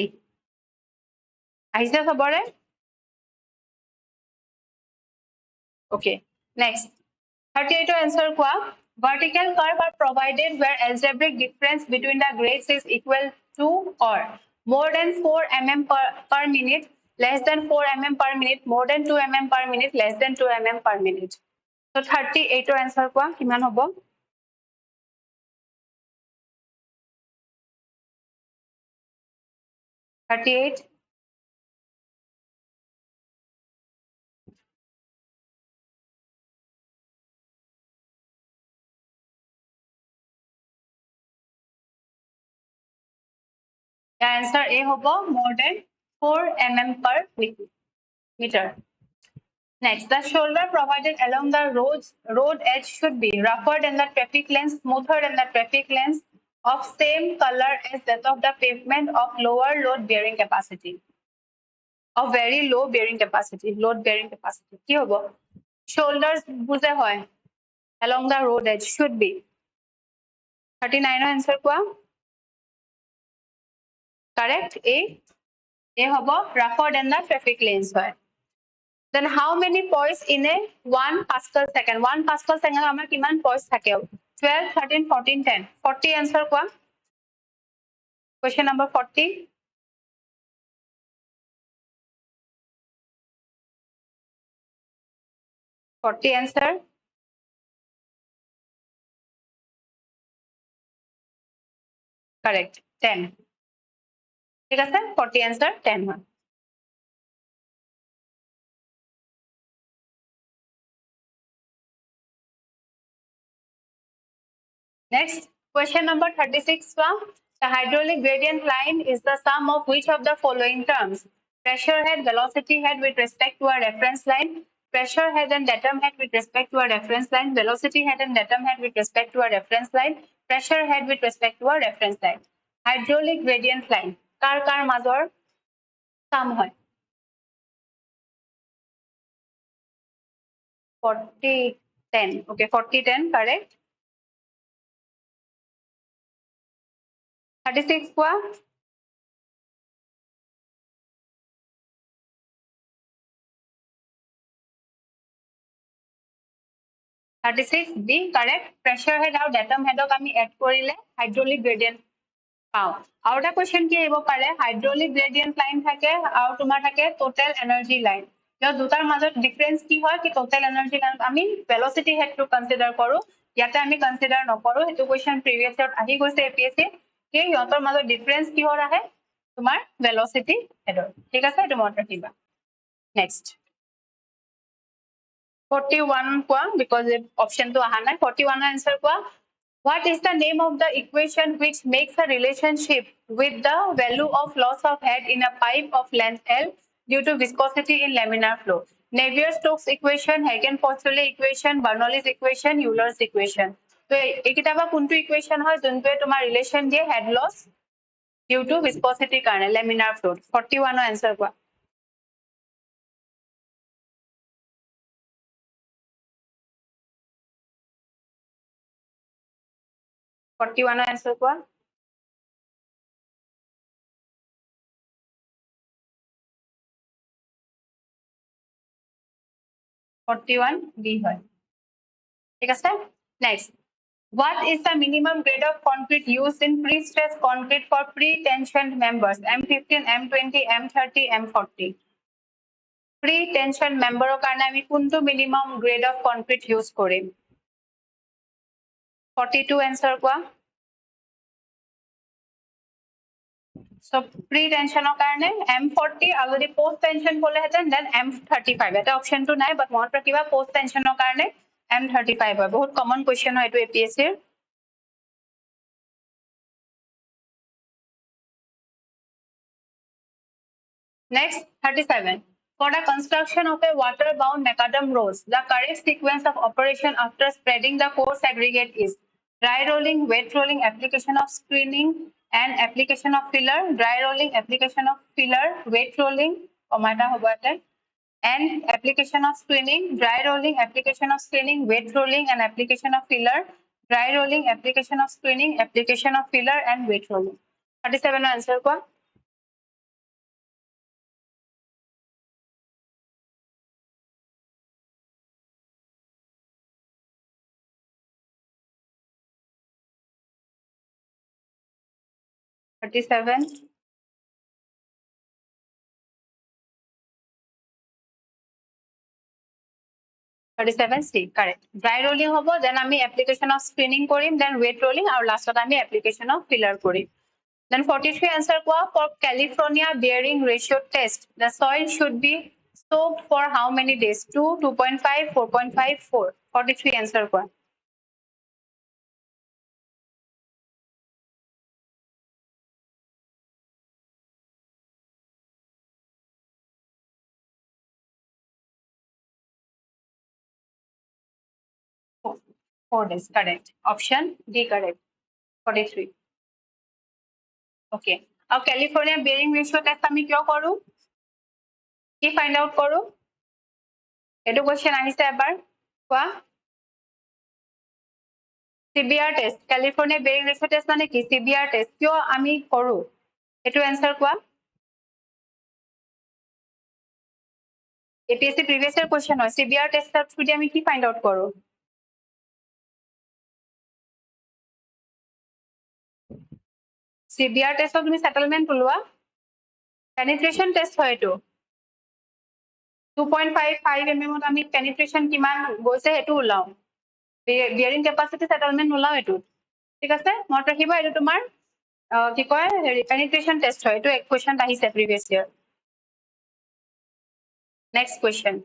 আহিছে সবৰে okay next 38 answer কোৱা vertical curve are provided where algebraic difference between the grades is equal to or more than 4 mm per minute less than 4 mm per minute more than 2 mm per minute less than 2 mm per minute so 38 answer কোৱা কিমান হ'ব 38 The answer A hobo more than 4 mm per meter. Next, the shoulder provided along the road edge should be rougher than the traffic lanes, smoother than the traffic lanes, of same color as that of the pavement of lower load bearing capacity. Of very low bearing capacity, load bearing capacity. কি hobo? Shoulders বুঝে হয় along the road edge should be 39 answer কোৱা correct A hobo rougher than the traffic lanes হয় Then how many poise in a 1 Pascal second? 1 Pascal second amar kiman poise thake? 12, 13, 14, 10. 40 answer kwa? Question number 40. 40 answer. Correct. 10. ঠিক আছে 40 answer 10 হয়। Next, question number 36. The hydraulic gradient line is the sum of which of the following terms? Pressure head, velocity head with respect to a reference line, pressure head and datum head with respect to a reference line, velocity head and datum head with respect to a reference line, pressure head with respect to a reference line. Hydraulic gradient line. Kar মাজৰ sum হয়? 40, 10. Okay, 40, 10, correct. 36 কোৱা? 36 B correct. Pressure head আৰু datum headক আমি add কৰিলে hydraulic gradient পাওঁ। আৰু এটা question কি আহিব পাৰে? Hydraulic gradient line থাকে আৰু তোমাৰ থাকে total energy line। ইয়াৰ দুটাৰ মাজত difference কি হয় কি total energy line আমি velocity head টো consider কৰো। ইয়াতে আমি consider নকৰো। সেইটো question previous year আহি গৈছে APSC। কি ইহঁতৰ মাজত difference কিহৰ আহে? তোমাৰ velocity headৰ। ঠিক আছে এইটো মনত ৰাখিবা। Next. 41 kwa because option to aha nai 41 answer kwa. What is the name of the equation which makes a relationship with the value of loss of head in a pipe of length L due to viscosity in laminar flow? Navier-Stokes equation, Hagen-Poiseuille equation, Bernoulli's equation, Euler's equation. So ekita ba kuntu equation hoy junte tomar relation die head loss due to viscosity karone laminar flow. 41 answer kwa. 41 answer kwa. 41 B হয়। ঠিক আছে? Next. What is the minimum grade of concrete used in pre-stressed concrete for pre-tensioned members? M15, M20, M30, M40. Pre-tensioned member karone ami kuntu minimum grade of concrete use korim? 42 answer kwa. So pre-tension karone M40 aru jodi post-tension kole heten then M35. Eta option to nai but monot rakhiba post-tension karone M35 hoy. Bahut common question hoy etu APSC er. Next, 37. For the construction of a water-bound macadam rose, the correct sequence of operation after spreading the coarse aggregate is dry rolling, wet rolling, application of screening, and application of filler, dry rolling, application of filler, wet rolling, and application of screening, dry rolling, application of screening, wet rolling, and application of filler, dry rolling, application of screening, application of filler, and wet rolling. 37 answer kwa? 37. 37 C correct. Dry rolling hobo then ami application of screening korim then wet rolling aru last ami application of filler korim. Then 43 answer kwa for California bearing ratio test the soil should be soaked for how many days? 2, 2.5, 4.5, 4. 43 answer kwa. 4 days correct. Option D correct. 43. Okay. Now California bearing ratio test ami kyo koru? Ki find out koru? Edu question ahise ebar kwa? CBR test. California bearing ratio test mane ki? CBR test. Kyo ami koru? Etu answer kwa? APSC previous year question হয় CBR test through the আমি কি find out কৰো CBR test তুমি settlement ওলোৱা penetration test হয় এটো 2.55 mm আমি penetration কিমান গৈছে হেতু ওলাও bearing capacity settlement ওলাও এটো ঠিক আছে মনত ৰাখিবা এটো তোমাৰ কি কয় penetration test হয় এটো এক কোৱেশ্চন আহিছে previous year next question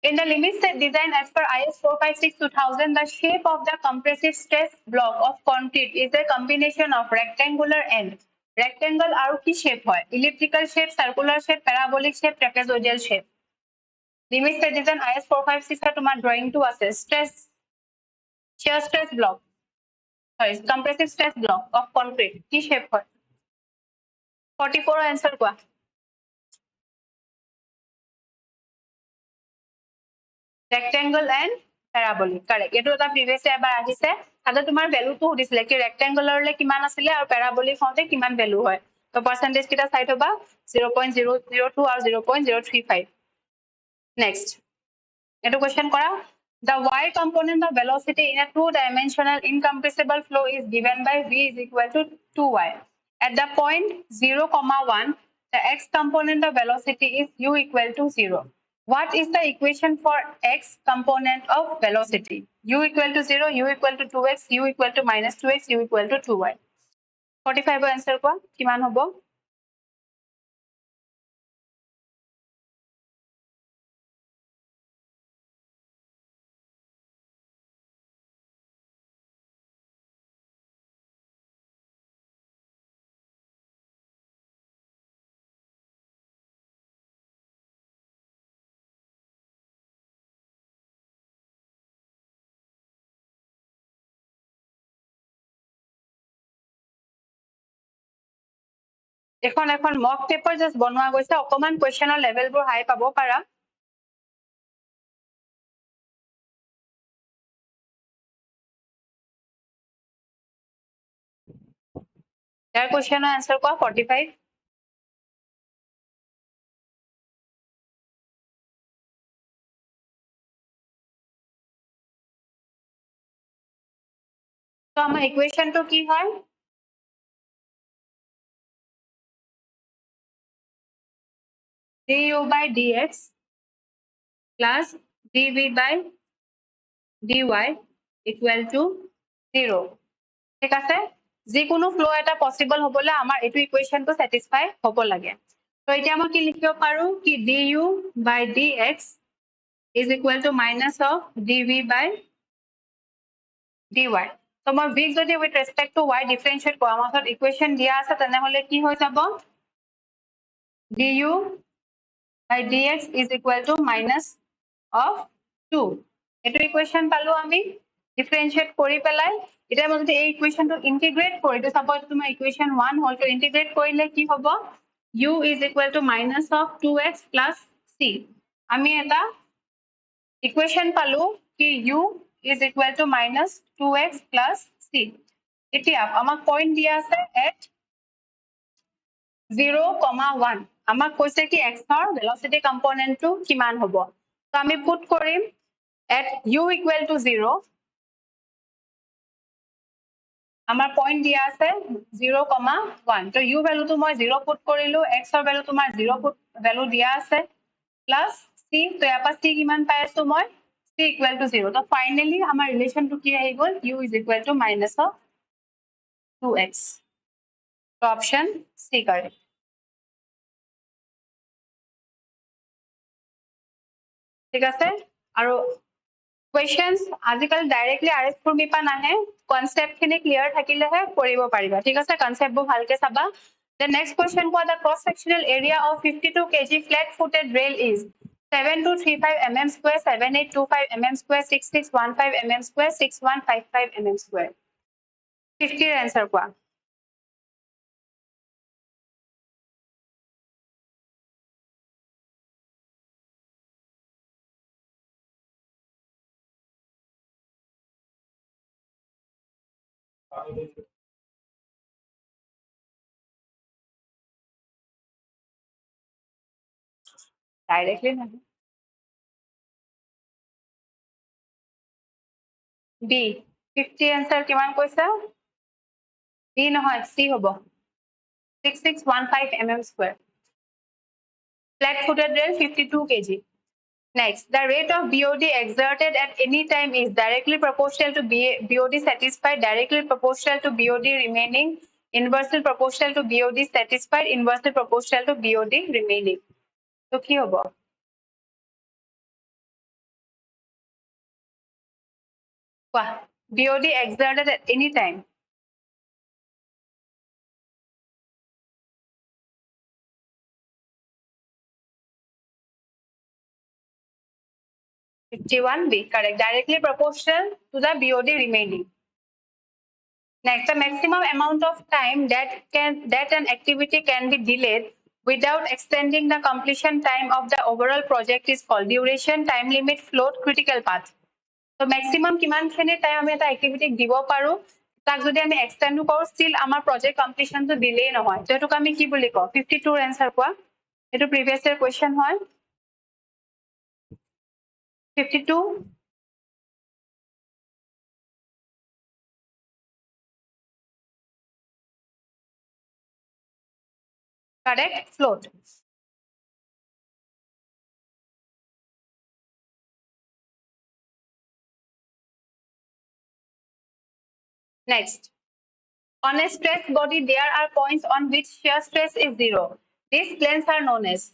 in the limit set design as per IS 456-2000 the shape of the compressive stress block of concrete is a combination of rectangular and rectangle আৰু কি shape হয় elliptical shape circular shape parabolic shape trapezoidal shape limit set design IS 456 তোমাৰ drawing টো আছে stress shear stress block sorry compressive stress block of concrete কি shape হয় 44 answer কোৱা rectangle and parabolic correct এটো এটা previous এবাৰ আহিছে তাতে তোমাৰ ভ্যালু টো দিছিলে কি rectangular লে কিমান আছিলে আৰু parabolic হওঁতে কিমান ভ্যালু হয় তো পাৰ্সেন্টেজ কিটা চাই থবা 0.002 আৰু 0.035 next এটো কোৱেশ্চন কৰা the y component of velocity in a two dimensional incompressible flow is given by v is equal to 2y at the point 0,1 the x component of velocity is u equal to 0 what is the equation for x component of velocity u equal to 0 u equal to 2x u equal to minus 2x u equal to 2y 45 answer কোৱা কিমান হ'ব এখন মক paper just বনোৱা গৈছে অকমান কোৱেশ্চনৰ লেভেলবোৰ হাই পাব পাৰা ইয়াৰ কোৱেশ্চনৰ answer কোৱা 45 তো আমাৰ ইকুৱেশনটো কি হয় du by dx plus dv by dy equal to 0 ঠিক আছে যিকোনো ফ্লো এটা পসিবল হবলে আমাৰ এটো ইকুৱেশনটো স্যাটিসফাই হ'ব লাগে তো এতিয়া মই কি লিখিব পাৰো কি du by dx is equal to minus of dv by dy তো মই v যদি with respect to y differentiate কৰা আমাৰ ইকুৱেশন দিয়া আছে তেনে হলে কি হৈ যাব du by dx is equal to minus of 2 এটো ইকুৱেশন পালো আমি ডিফাৰেন্সিয়েট কৰি পেলাই এটা মই যদি এই ইকুৱেশনটো ইন্টিগ্ৰেট কৰি তো সাপোজ তোমাৰ ইকুৱেশন 1 হল তো ইন্টিগ্ৰেট কৰিলে কি হ'ব u is equal to minus of 2x plus c আমি এটা ইকুৱেশন পালো কি u is equal to minus 2x plus c এতিয়া আমাক পয়েন্ট দিয়া আছে at 0,1 আমাক কৈছে কি x ৰ velocity component টো কিমান হ'ব তো আমি পুট কৰিম at u equal to 0 আমাৰ পয়েন্ট দিয়া আছে 0,1 তো u ভ্যালু টো মই 0 পুট কৰিলো x ৰ ভ্যালু তোমাৰ 0 পুট ভ্যালু দিয়া আছে প্লাস c তো ইয়াপা c কিমান পাই আছো মই c equal to 0 তো ফাইনালি আমাৰ ৰিলেশন টো কি আহি গল u is equal to minus of 2x তো অপশন c কারেক্ট ঠিক আছে আৰু questions আজিকাল ডাইৰেক্টলি আৰএস ফৰ্মি পা নাহে কনসেপ্ট খিনি ক্লিয়াৰ থাকিলেহে কৰিব পাৰিবা ঠিক আছে কনসেপ্ট বোৰ ভালকে চাবা the next question for the cross sectional area of 52 kg flat footed rail is 7235 mm square 7825 mm square 6615 mm square 6155 mm square 50 ৰ answer কোৱা Directly নহয় B 50 answer কিমান কৈছা B নহয় C হ'ব 6615 mm square flat footed rail 52 kg Next, the rate of BOD exerted at any time is directly proportional to BOD satisfied, directly proportional to BOD remaining, inversely proportional to BOD satisfied, inversely proportional to BOD remaining. So, কি হ'ব? BOD exerted at any time. (51B) correct. Directly proportional to the BOD remaining. Next, the maximum amount of time that an activity can be delayed without extending the completion time of the overall project is called duration, time limit, float, critical path. So maximum কিমানখিনি time আমি এটা এক্টিভিটিক দিব পাৰো তাক যদি আমি extend কৰো still আমাৰ প্ৰজেক্ট কমপ্লিশনটো ডিলে নহয় তো এটোক আমি কি বুলি কওঁ 52 ৰ আনসাৰ কোৱা এটো প্ৰিভিয়াস ইয়াৰ কোৱেশ্চন হয় 52 correct float next on a stress body there are points on which shear stress is zero these planes are known as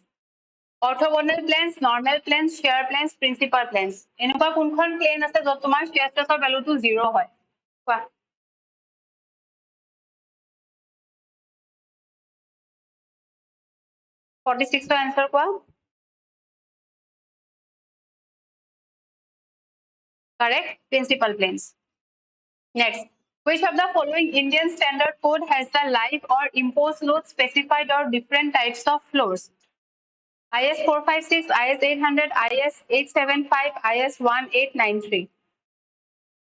orthogonal planes normal planes shear planes principal planes এনেকুৱা কোনখন plan আছে যত তোমাৰ shear stressৰ ভ্যালুটো 0 হয় কোৱা 46 ৰ answer কোৱা correct principal planes next which of the following Indian standard code has the live or imposed load specified or different types of floors IS 456 IS 800 IS 875 IS 1893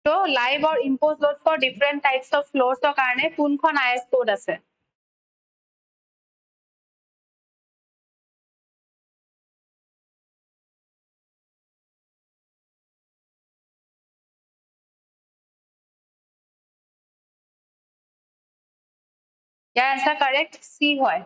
so live or imposed load for different types of floors or karone kunkhon IS code ase year answer correct C হয়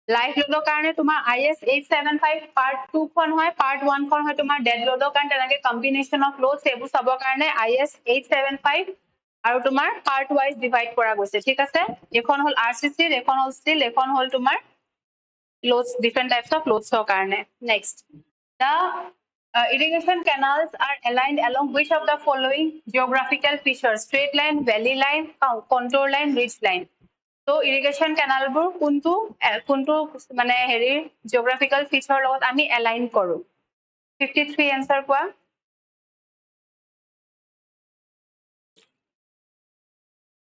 live লোডৰ কাৰণে তোমাৰ IS 875 part 2 খন হয় part 1 খন হয় তোমাৰ dead লোডৰ কাৰণে তেনেকে কম্বিনেশন অফ লোডস এবোৰ চাবৰ কাৰণে IS 875 আৰু তোমাৰ পাৰ্ট ওয়াইজ ডিভাইড কৰা গৈছে ঠিক আছে এখন হল RCC এখন হল ষ্টিল এখন হল তোমাৰ loads different types of loads ৰ কাৰণে next the irrigation canals are aligned along which of the following geographical features straight line valley line contour line ridge line so irrigation canal bur kuntu mane heri geographical feature logot ami align koru 53 answer kwa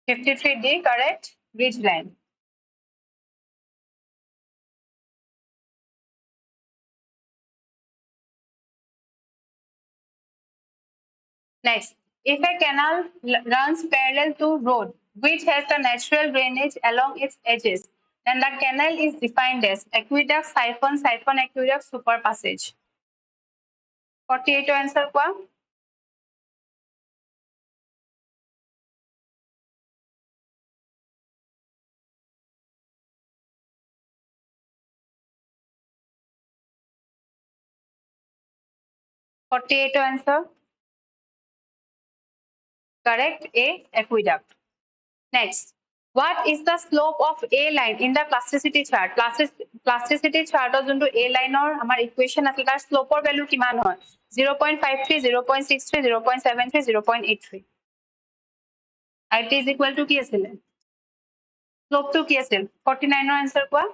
53D correct ridge line next if a canal runs parallel to road which has the natural drainage along its edges then the canal is defined as aqueduct siphon siphon aqueduct super passage 48 answer kwa 48 answer correct A aqueduct next what is the slope of A line in the plasticity chart plasticity chart of junto A line or amar equation asle tar slope or value kiman hoy 0.53 0.63 0.73 0.83 it is equal to ki asile slope to ki asil 49 ৰ answer কোৱা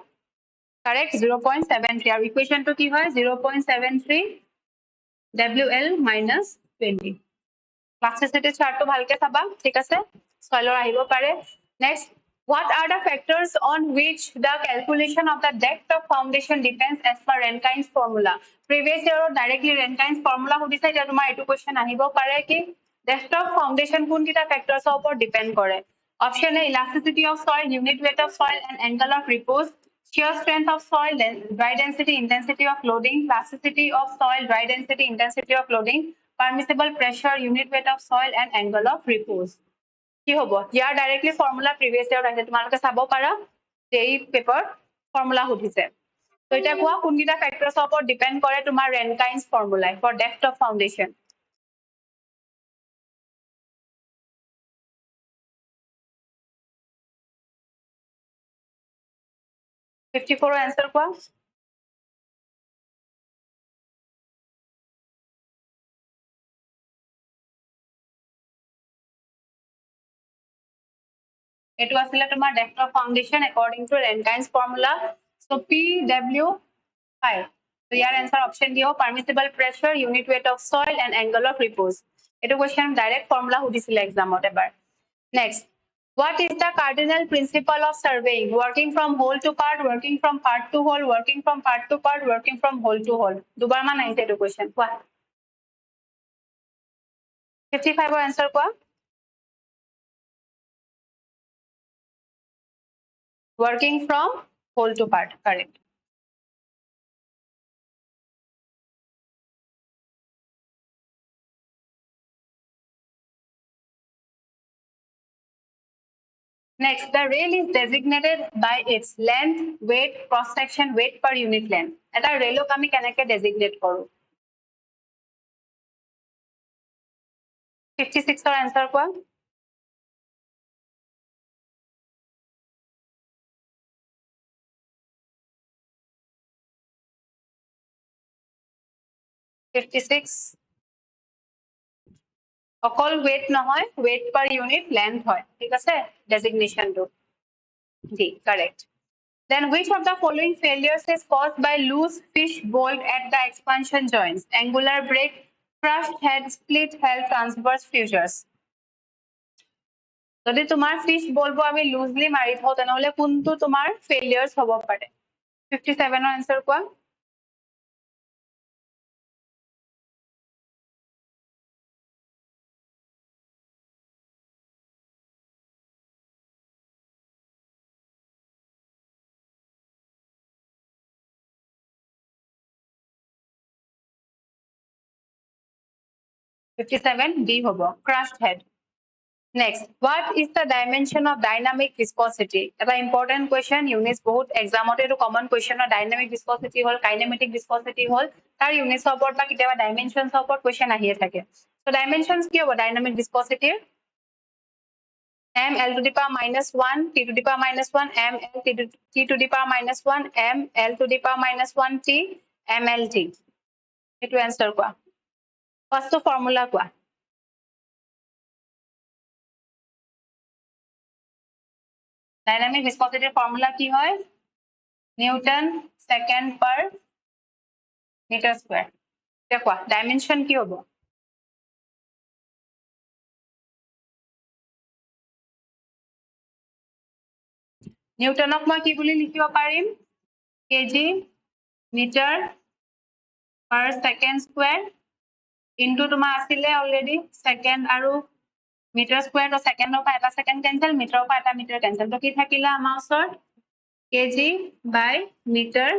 correct 0.73 আৰু equation to কি হয় 0.73 WL minus 20 plasticity chart to ভালকে চাবা ঠিক আছে soilor আহিব পাৰে next what are the factors on which the calculation of the depth of foundation depends as per Rankine's formula previous year directly Rankine's formula সুধিছে যে তোমাৰ এটো question আহিব পাৰে কি depth of foundation কোন কিটা factors ওপৰত depend কৰে option A elasticity of soil unit weight of soil and angle of repose Shear strength of soil, dry density, intensity of loading, plasticity of soil, dry density, intensity of loading, permissible pressure, unit weight of soil, and angle of repose. কি হব ইয়াৰ directly formula previous ইয়াৰত আছে তোমালোকে চাব পাৰা যে এই paper formula সুধিছে তো এটা কোৱা কোনকেইটা ফেক্টৰছৰ ওপৰত ডিপেন্ড কৰে তোমাৰ ৰেনকাইন্স ফৰ্মুলাই ফৰ ডেপ্থ অফ ফাউণ্ডেশ্যন 54 ৰ এনসাৰ কোৱা এইটো আছিলে তোমাৰ depth of foundation according to Rankine's formula so PW5 so ইয়াৰ এনসাৰ অপশন দিও permissible pressure unit weight of soil and angle of repose এইটো কোৱেশ্চন ডাইৰেক্ট ফৰ্মুলা সুধিছিলে এক্সামত এবাৰ next what is the cardinal principle of surveying working from whole to part working from part to whole working from part to part working from whole to whole দুবাৰ মান আহিছে এইটো question কোৱা 55 ৰ answer কোৱা working from whole to part correct next the rail is designated by its length weight cross section weight per unit length এটা ৰেলক আমি কেনেকৈ ডেজিগনেট কৰো 56 ৰ এনসাৰ কোৱা অকল weight নহয় weight per unit length হয় ঠিক আছে ডেজিগনেশন টো G correct then which of the following failures is caused by loose fish bolt at the expansion joints angular break crushed head split head transverse fissures যদি তোমাৰ fish bolt আমি loosely মাৰি থওঁ তেনেহলে কোনটো তোমাৰ failures হ'ব পাৰে 57 ৰ আনসাৰ কোৱা D হ'ব crushed head next what is the dimension of dynamic viscosity এটা important question units বহুত examতে এটো common question dynamic viscosity হল kinematic viscosity হল তাৰ units ওপৰত বা কিবা dimensions ওপৰত question আহিয়ে থাকে so dimensions কি হ'ব dynamic viscosity m l to the power minus 1 t to the power minus 1 m l t to the power minus 1 m l to the power minus 1 t m l t এটো answer কোৱা first formula কোৱা dynamic viscosity formula কি হয় newton second per meter square দেখো dimension কি হ'ব নিউটনক মই কি বুলি লিখিব পাৰিম kg metre per second square into তোমাৰ আছিলে অলৰেডি সেকেন্ড আৰু মিটাৰ স্কয়াৰ তো সেকেন্ডৰ পৰা এটা সেকেন্ড কেনসেল মিটাৰৰ পৰা এটা মিটাৰ কেনসেল তো কি থাকিলা আমাৰ ওচৰত কেজি বাই মিটাৰ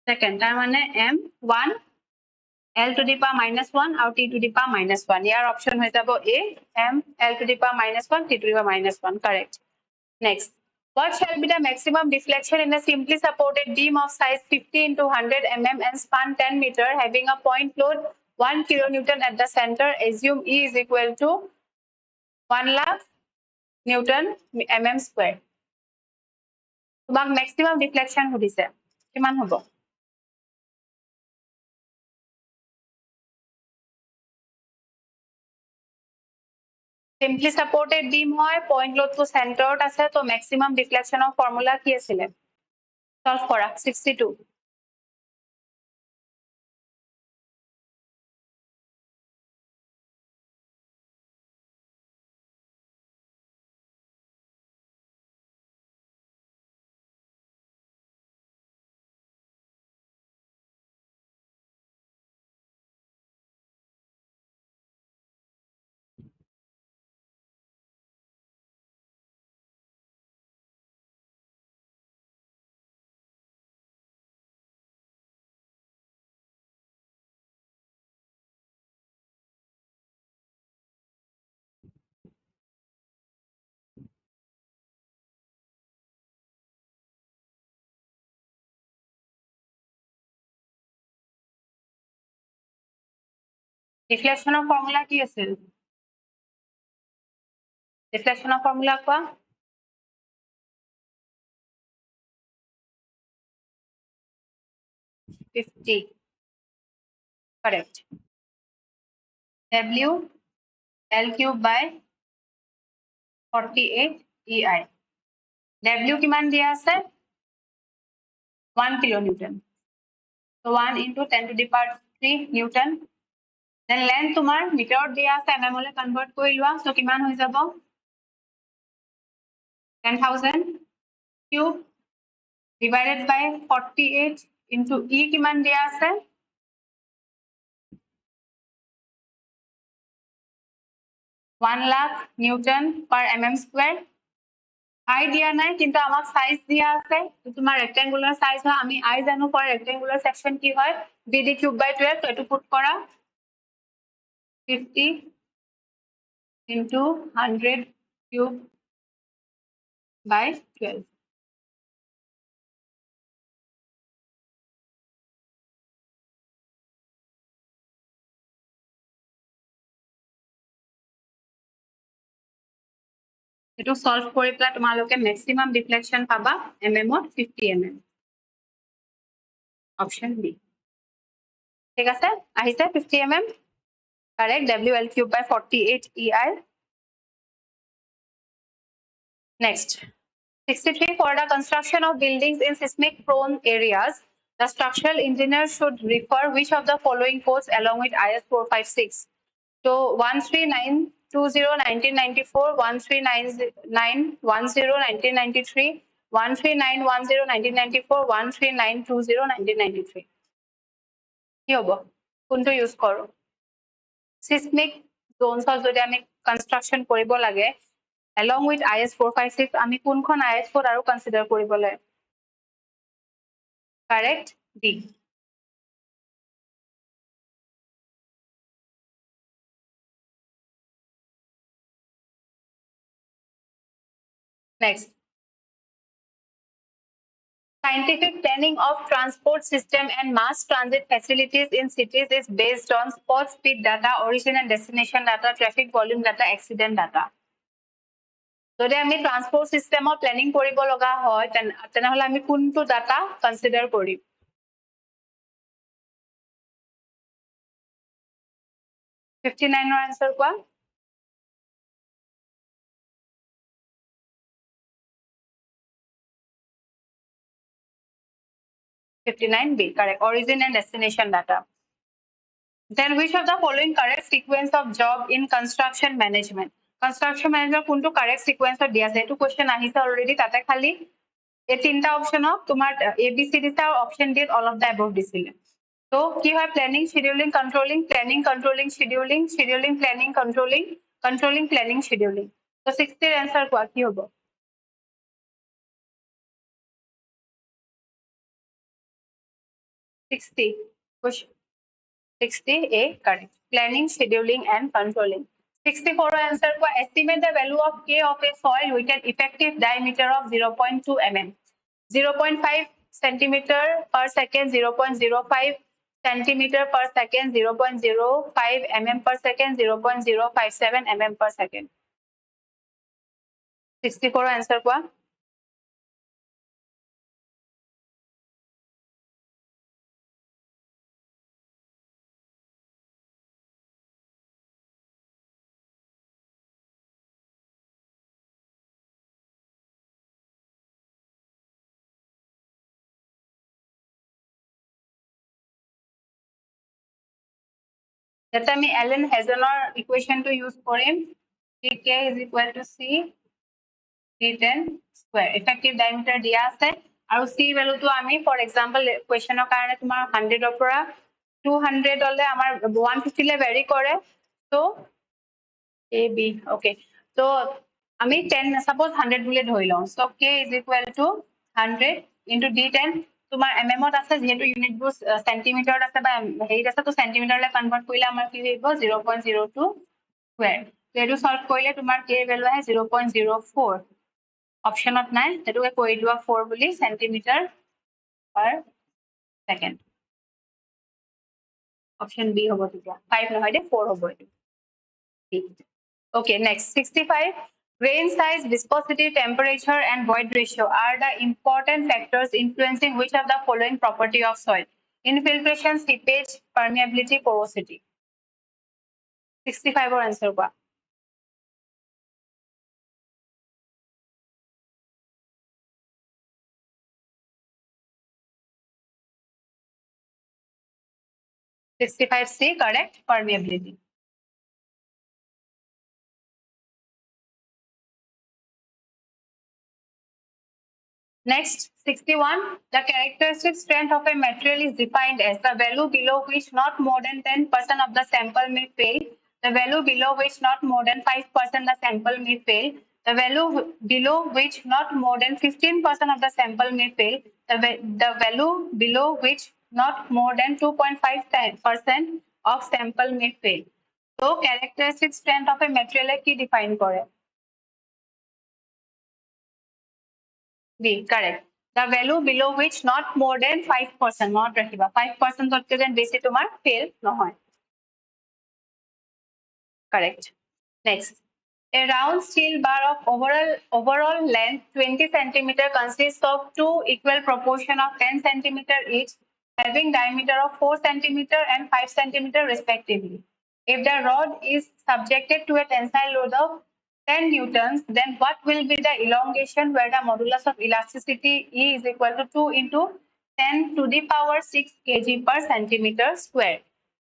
সেকেন্ড তাৰ মানে m1 l to the power minus 1 আৰু t to the power minus 1 year option হৈ যাব a m l to the power minus 1 t to the power minus 1 correct next what shall be the maximum deflection in a simply supported beam of size 50 into 100 mm and span 10 meter having a point load 1 kilonewton at the center assume e is equal to 1 lakh Newton mm square তোমাক maximum deflection সুধিছে কিমান হ'ব simply supported beam হয় point load to center আছে তো maximum deflection of formula কি আছিলে solve কৰা 62 ডিফ্লেকশনৰ ফৰ্মুলা কি আছিল ডিফ্লেকশনৰ ফৰ্মুলা কোৱা $50 correct W L cube by 48 EI W কিমান দিয়া আছে 1 kilonewton so 1 into 10 to the power 3 newton then length তোমাৰ মিটাৰত দিয়া আছে mm লৈ কনভাৰ্ট কৰি লোৱা so কিমান হৈ যাব 10,000 cube divided by 48 into E কিমান দিয়া আছে 1 lakh Newton per mm square I দিয়া নাই কিন্তু আমাক সাইজ দিয়া আছে তোমাৰ রেক্টেঙ্গুলার সাইজ হয় আমি I জানো ফর রেক্টেঙ্গুলার সেকশন কি হয় BD cube by 12 এটো পুট করা 50 into 100 cube by 12 এটো সলভ কৰি পেলা তোমালোকে ম্যাক্সিমাম ডিফ্লেকশন পাবা mm ত 50 mm অপশন বি ঠিক আছে আহিছে 50 mm correct WL cube by 48 EI next 63 for the construction of buildings in seismic prone areas the structural engineer should refer which of the following codes along with IS 456 so 13921994 1399101993 13910994 13920993 কি হ'ব কোনটো use কৰো seismic zones যদি আমি কনস্ট্ৰাকশন কৰিব লাগে along with IS 456 আমি কোনখন IS code আৰু কনসিডাৰ কৰিব লাগে correct D next scientific planning of transport system and mass transit facilities in cities is based on spot speed data origin and destination data traffic volume data accident data যদি আমি transport সিস্টেমৰ planning কৰিব লগা হয় তেনেহলে আমি কোনটো data consider কৰিম 59 ৰ আনসাৰ কোৱা 59B correct origin and destination data then which of the following correct sequence of job in construction management কোনটো correct sequence দিয়া আছে এটো কোশ্চেন আহিছে অলৰেডি তাতে খালি এই তিনটা অপশনক তোমাৰ ABC দিছা option D all of the above দিছিলে তো কি হয় planning scheduling controlling planning controlling scheduling scheduling planning controlling controlling planning scheduling তো 60 এর आंसर কোৱা কি হ'ব 60 question 60A correct planning scheduling and controlling 64 answer ko estimate the value of K of a soil with an effective diameter of 0.2 mm 0.5 centimeter per second 0.05 centimeter per second 0.05 mm per second 0.057 mm per second 64 answer ko that আমি Allen Hazenor equation to use কৰিম K is equal to C D10 square effective diameter দিয়া আছে আৰু C value to আমি for example questionৰ কাৰণে তোমাৰ 100 ৰ পৰা 200 হলে আমাৰ 150 লে vary কৰে so A B okay so আমি 10 suppose 100 বুলি ধৰি লওঁ so K is equal to 100 into D10 তোমাৰ mm ত আছে যেহেতু ইউনিট বোৰ সেন্টিমিটাৰত আছে বা হেৰিত আছে তো সেন্টিমিটাৰলৈ কনভাৰ্ট কৰিলে আমাৰ কি হ'ব 0.02 স্কয়াৰ এটো সলভ কৰিলে তোমাৰ K ভ্যালু আহে 0.04 অপশনত নাই এটোকে কৈ দিবা 4 বুলি centimetre per second option B হ'ব তেতিয়া 5 নহয় দে 4 হ'ব এটো okay next 65 grain size viscosity temperature and void ratio are the important factors influencing which of the following property of soil infiltration seepage permeability porosity 65 or answer কোৱা 65C correct permeability next 61 the characteristic strength of a material is defined as the value below which not more than 10% of the sample may fail the value below which not more than 5% the sample may fail the value below which not more than 15% of the sample may fail the value below which not more than 2.5% of sample may fail so characteristic strength of a material কি define করে B correct the value below which not more than 5% not ৰাখিবা 5% তকৈ যেন বেছি তোমাৰ fail নহয় correct next a round steel bar of overall length 20 cm consists of two equal proportion of 10 cm each having diameter of 4 cm and 5 cm respectively if the rod is subjected to a tensile load of 10 newtons then what will be the elongation where the modulus of elasticity E is equal to 2 into 10 to the power 6 kg per centimeter square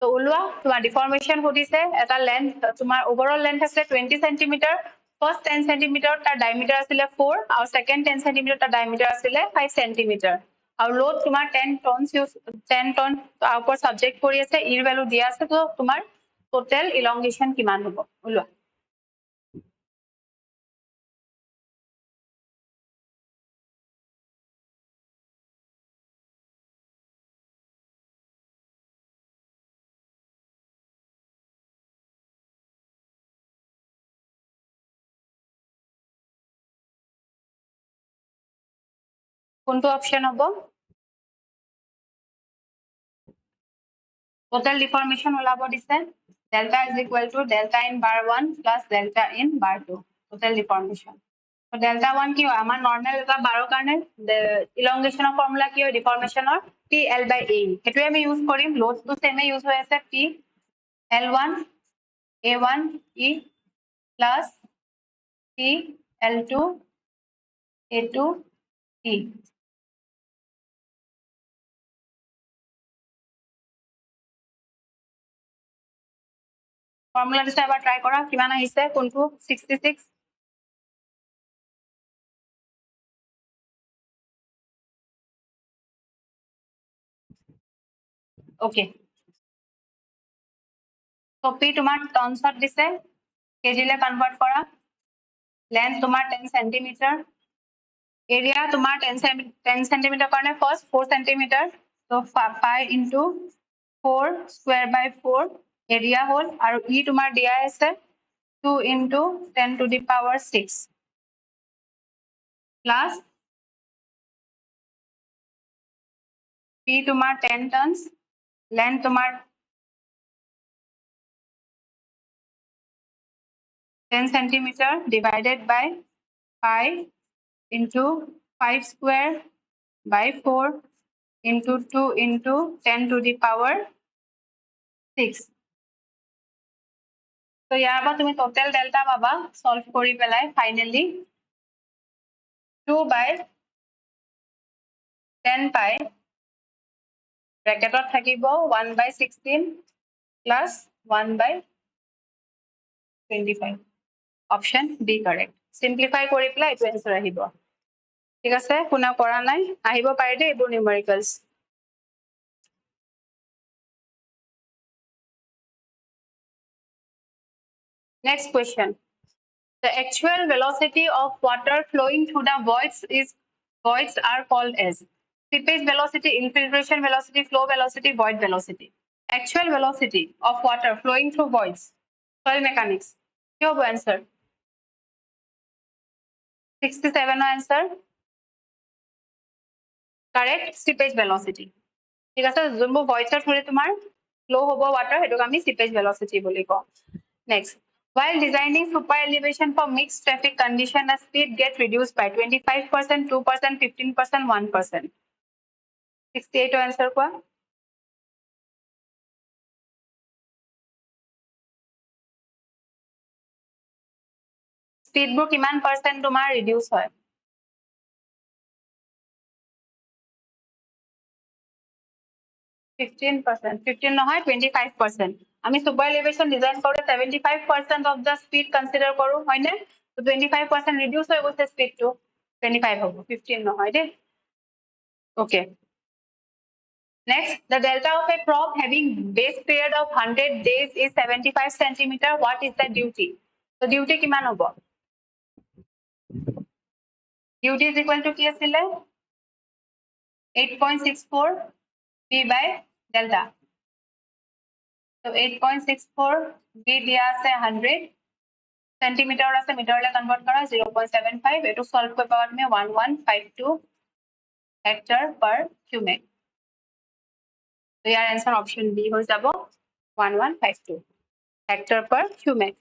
তো ওলোৱা তোমাৰ ডিফৰ্মেশন সুধিছে এটা length তোমাৰ overall length আছে 20 centimetre first 10 centimetre তাৰ ডায়ামিটাৰ আছিল 4 আৰু সেকেন্ড 10 সেন্টিমিটাৰ তাৰ ডায়ামিটাৰ আছিল 5 সেন্টিমিটাৰ আৰু লোড তোমাৰ 10 টনস 10 টন ওপৰ সাবজেক্ট কৰি আছে ইৰ ভ্যালু দিয়া আছে তো তোমাৰ টোটাল ইলংগেশন কিমান হ'ব ওলোৱা কোনটো অপশন হ'ব total deformation ওলাব দিছে delta is equal to delta in bar 1 plus delta in bar 2 total deformation so delta 1 কি হয় আমাৰ নৰমাল এটা বাৰৰ কাৰণে ইলংগেশনৰ ফৰ্মুলা কি হয় ডিফৰ্মেশনৰ PL/A হেতুৱে আমি ইউজ কৰিম লোড তো সেমে ইউজ হৈ আছে P L1 A1 E plus P L2 A2 E formula দিছে এবাৰ ট্ৰাই কৰা কিমান আহিছে কোনটো 66 ওকে তো P তোমাৰ টনসত দিছে কেজিলে কনভাৰ্ট কৰা লেন্থ তোমাৰ 10 সেন্টিমিটাৰ এৰিয়া তোমাৰ 10 সেন্টিমিটাৰ কাৰণে ফাৰ্স্ট 4 সেন্টিমিটাৰ তো 5 into 4 square by 4 এৰিয়া হল আৰু ই তোমাৰ দিয়া আছে 2 into 10 to the power 6 plus P তোমাৰ 10 tons length তোমাৰ 10 centimeter divided by 5 into 5 square by 4 into 2 into 10 to the power 6 so ইয়াৰ পৰা তুমি টোটাল ডেল্টা পাবা সলভ কৰি পেলাই ফাইনালি 2 by 10 pi ব্র্যাকেটত থাকিব 1 by 16 plus 1 by 25 option B correct simplify কৰি পেলাই এটো আনসাৰ আহিব ঠিক আছে কোনা কৰা নাই আহিব পাৰে দে এবোৰ নিউমেৰিকেলস next question the actual velocity of water flowing through the voids are called as seepage velocity infiltration velocity flow velocity void velocity actual velocity of water flowing through voids soil mechanics কি হ'ব answer 67 no answer correct seepage velocity ঠিক আছে যোনবোৰ voids through তোমাৰ flow হ'ব water Hetuk আমি seepage velocity বুলি কওঁ next while designing super elevation for mixed traffic condition the speed gets reduced by 25% 2% 15% 1% 68 answer কোৱা speed বোৰ কিমান percent তোমাৰ reduce হয় 15% 15 নহয় 25% আমি super elevation design কৰোতে 75% of the speed consider কৰো হয়নে তো 25% reduce হৈ গৈছে speed টো 25 হ'ব 15 নহয় দে okay next the delta of a crop having base period of 100 days is 75 centimeter what is the duty so duty কিমান হ'ব duty is equal to কি আছিলে 8.64 p by delta so 8.64 b দিয়া আছে 100 centimeter আছে মিটাৰলৈ কনভাৰ্ট কৰা 0.75 এটো solve কৰিব পাবা তুমি 1152 hector per cubic so ইয়াৰ answer option b হৈ যাব 1152 hector per cubic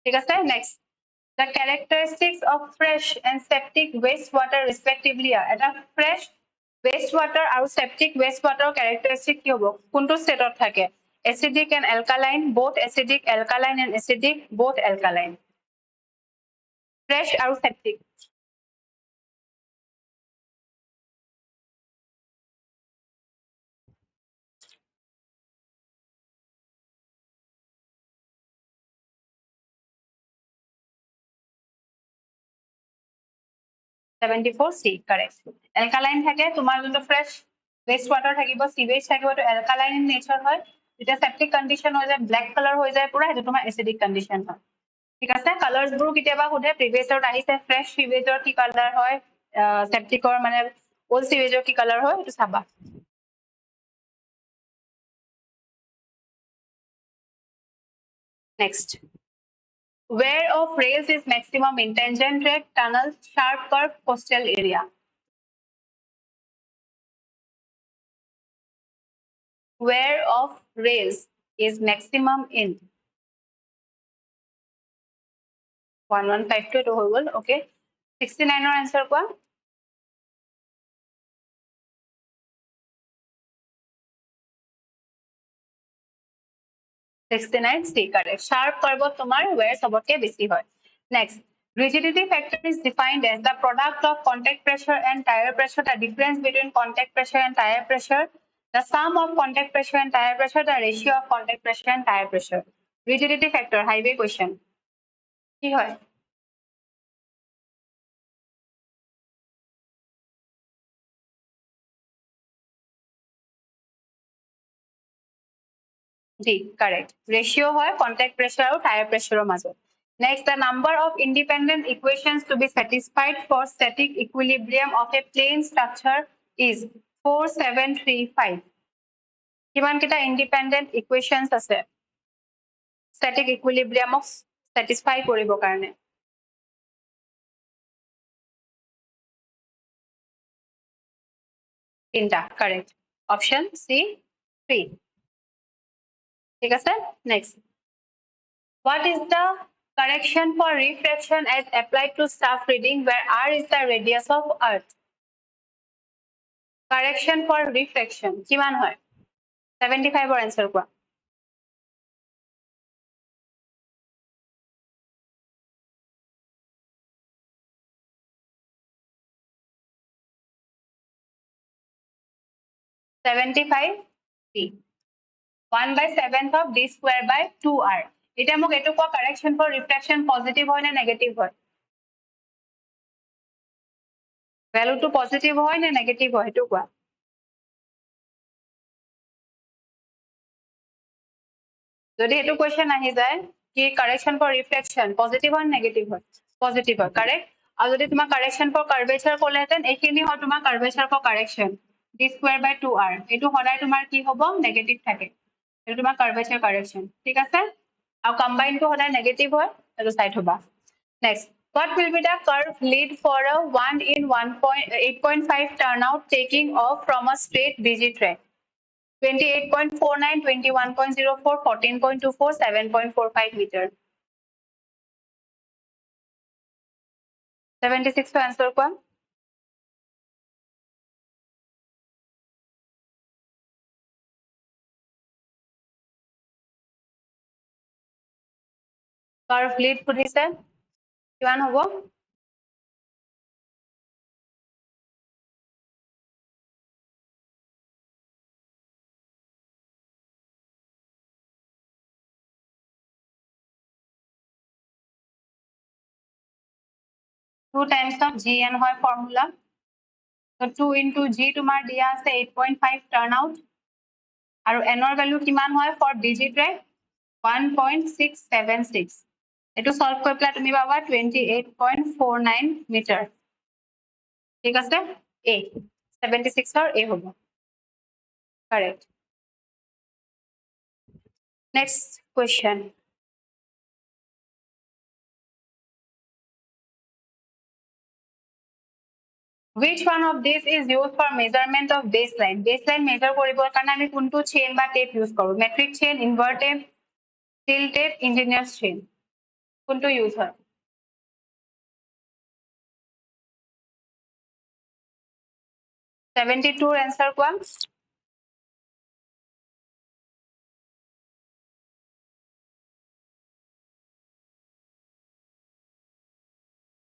ঠিক আছে next the characteristics of fresh and septic wastewater respectively are এটা fresh wastewater আৰু septic wastewater characteristic কি হ'ব কোনটো ষ্টেটত থাকে acidic and alkaline both acidic alkaline and acidic both alkaline fresh আৰু septic 74C correct alkaline থাকে তোমাৰ যোনটো fresh wastewater থাকিব sewage থাকিব তো alkaline in nature হয় যেতিয়া septic condition হৈ যায় black color হৈ যায় পুৰা সেইটো তোমাৰ acidic condition হয় ঠিক আছে কালাৰ্স বোৰ কেতিয়াবা সোধে প্ৰিভিয়াছত আহিছে ফ্ৰেশ সিৱেজৰ কি কালাৰ হয় সেপ্টিকৰ মানে ওল্ড সিৱেজৰ কি কালাৰ হয় সেইটো চাবা next where of rails is maximum in tangent track tunnel sharp curve coastal area where of rails is maximum in 1152 to হৈ গল okay 69 ৰ answer কোৱা 69 C correct sharp curve তোমার where সবতকে বেশি হয় next rigidity factor is defined as the product of contact pressure and tire pressure the difference between contact pressure and tire pressure the sum of contact pressure and tire pressure the ratio of contact pressure and tire pressure rigidity factor highway question কি হয় D correct ratio হয় contact pressure আৰু tire pressure মাজত next the number of independent equations to be satisfied for static equilibrium of a plane structure is 4735 কিমান কেটা independent equations আছে static equilibrium of satisfy কৰিব কাৰণে তিনটা correct option C 3 ঠিক আছে next what is the correction for refraction as applied to staff reading where r is the radius of earth correction for refraction কিমান হয় 75 ৰ answer কোৱা 75 C 1/7 of d square by 2r এটা মোক এটো কোৱা correction for refraction positive হয় না negative হয় ভ্যালু টু পজিটিভ হয় না নেগেটিভ হয় এটো কোৱা যদি এটো কোৱেশ্চন আহি যায় কি correction for refraction positive হয় নেগেটিভ হয় পজিটিভ হয় কারেক্ট আৰু যদি তোমাৰ correction for curvature ক'লেহেঁতেন এইখিনি হয় তোমাৰ curvature for correction d square by 2r এটো সদায় তোমাৰ কি হ'ব নেগেটিভ থাকে এটো তোমাৰ curvature correction ঠিক আছে আৰু combine টো সদায় নেগেটিভ হয় এটো সাইড হবা next what will be the curve lead for a 1 in 1.8.5 turnout taking off from a straight busy track 28.49, 21.04, 14.24, 7.45 meter. 76 का आंसर क्या? कर्व लीड सुधिसे किमान हबो? Two times of GN হয় formula. So 2 into G তোমাৰ দিয়া আছে 8.5 turnout. আৰু N ৰ value কিমান হয় for digit 1.676. এটো solve কৰি পেলাই তুমি পাবা 28.49 meter. ঠিক আছে? A. 76 ৰ A হ'ব. Correct. Next question. Which one of these is used for measurement of baseline? Baseline measure কৰিবৰ কাৰণে আমি কোনটো chain বা tape use কৰো? Metric chain, invert tape, steel tape, engineer's chain. কোনটো use হয়? 72 answer কোৱা?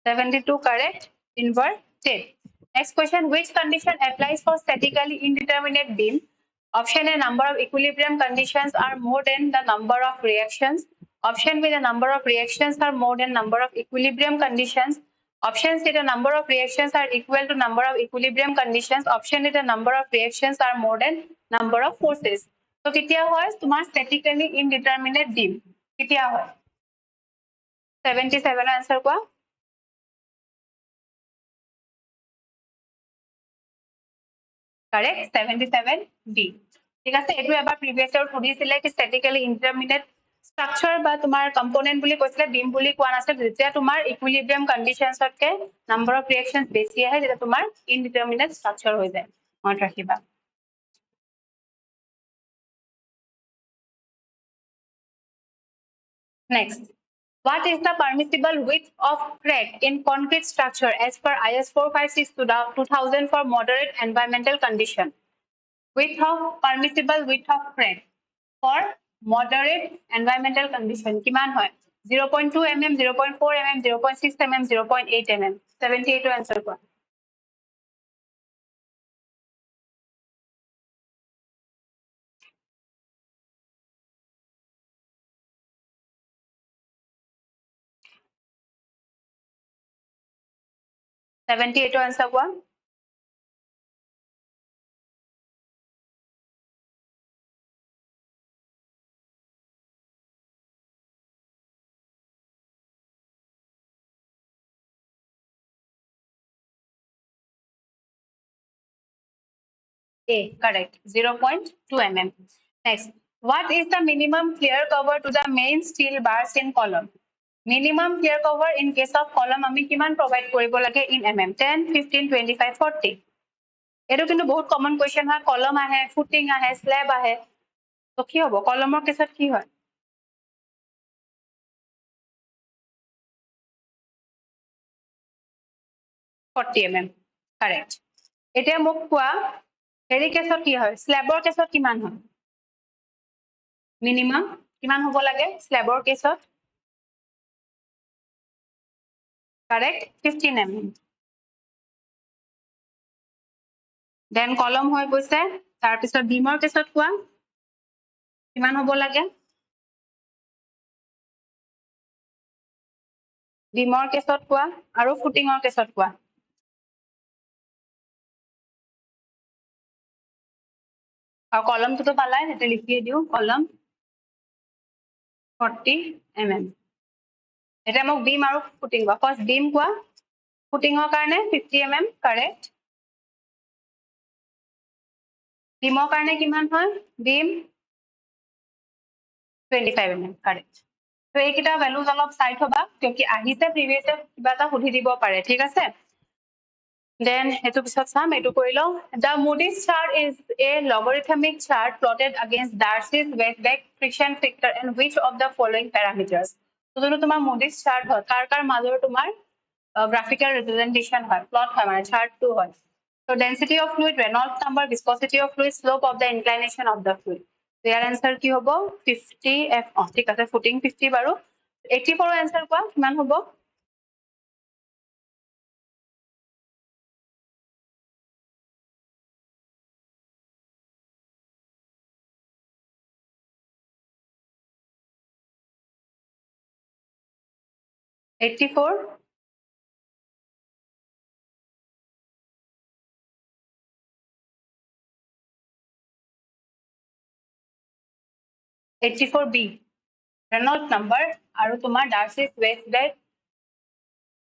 72 correct. Invert tape. Next question. Which condition applies for statically indeterminate beam? Option A, number of equilibrium conditions are more than the number of reactions. Option B, the number of reactions are more than number of equilibrium conditions. Option C, the number of reactions are equal to number of equilibrium conditions. Option D, the number of reactions are more than number of forces. So কেতিয়া হয় তোমাৰ statically indeterminate beam? কেতিয়া হয়? 77 answer কোৱা? Correct. 77B. ঠিক আছে এটো এবাৰ প্ৰিভিয়াস ইয়াৰ সুধিছিলে কি statically indeterminate structure বা তোমাৰ component বুলি কৈছিলে beam বুলি কোৱা নাছিল যেতিয়া তোমাৰ equilibrium conditions তকে number of reactions বেছি আহে যেটা তোমাৰ indeterminate structure হৈ যায় মনত ৰাখিবা next what is the permissible width of crack in concrete structure as per IS 456 2000 for moderate environmental condition width of permissible width of crack for moderate environmental condition কিমান হয় 0.2 mm 0.4 mm 0.6 mm 0.8 mm 78 answer কোৱা 78 answer কোৱা A correct 0.2 mm next what is the minimum clear cover to the main steel bars in column minimum clear cover in case of column আমি কিমান provide কৰিব লাগে in mm 10 15 25 40 এটো কিন্তু বহুত common question হয় কলম আহে ফুটিং আহে স্ল্যাব আহে তো কি হ'ব কলমৰ কেছত কি হয় 40 mm correct এতিয়া মোক কোৱা হেৰি কেছত কি হয় স্ল্যাবৰ কেছত কিমান হয় মিনিমাম কিমান হ'ব লাগে স্ল্যাবৰ কেছত correct 15 mm দেন কলম হৈ গৈছে তাৰ পিছত বিমৰ কেছত কোৱা কিমান হ'ব লাগে বিমৰ কেছত কোৱা আৰু ফুটিংৰ কেছত কোৱা আৰু কলমটো পালাই হেতে লিখি দিও কলম 40 mm এটা মোক বিম আৰু ফুটিং কোৱা ফাৰ্স্ট বিম কোৱা ফুটিংৰ কাৰণে 50 mm কাৰেক্ট বিমৰ কাৰণে কিমান হয় বিম 25 mm কাৰেক্ট তো এইকিটা ভ্যালুজ অলপ চাই থবা কিয়কি আহিছে প্ৰিভিয়াস কিবা এটা সুধি দিব পাৰে ঠিক আছে Then etu pisot sam etu koilo. The Moody's chart is a logarithmic chart plotted against Darcy's wave-back friction factor and which of the following parameters. So jono tomar Moody's chart hoy kar major tomar graphical representation hoy plot hoy mane chart to hoy. So density of fluid, Reynolds number, viscosity of fluid, slope of the inclination of the fluid. So your answer ki hobo 50 f thik ase footing 50 baru 84 answer koa kiman hobo 84 84B Reynolds number আৰু তোমাৰ Darcy's wave-back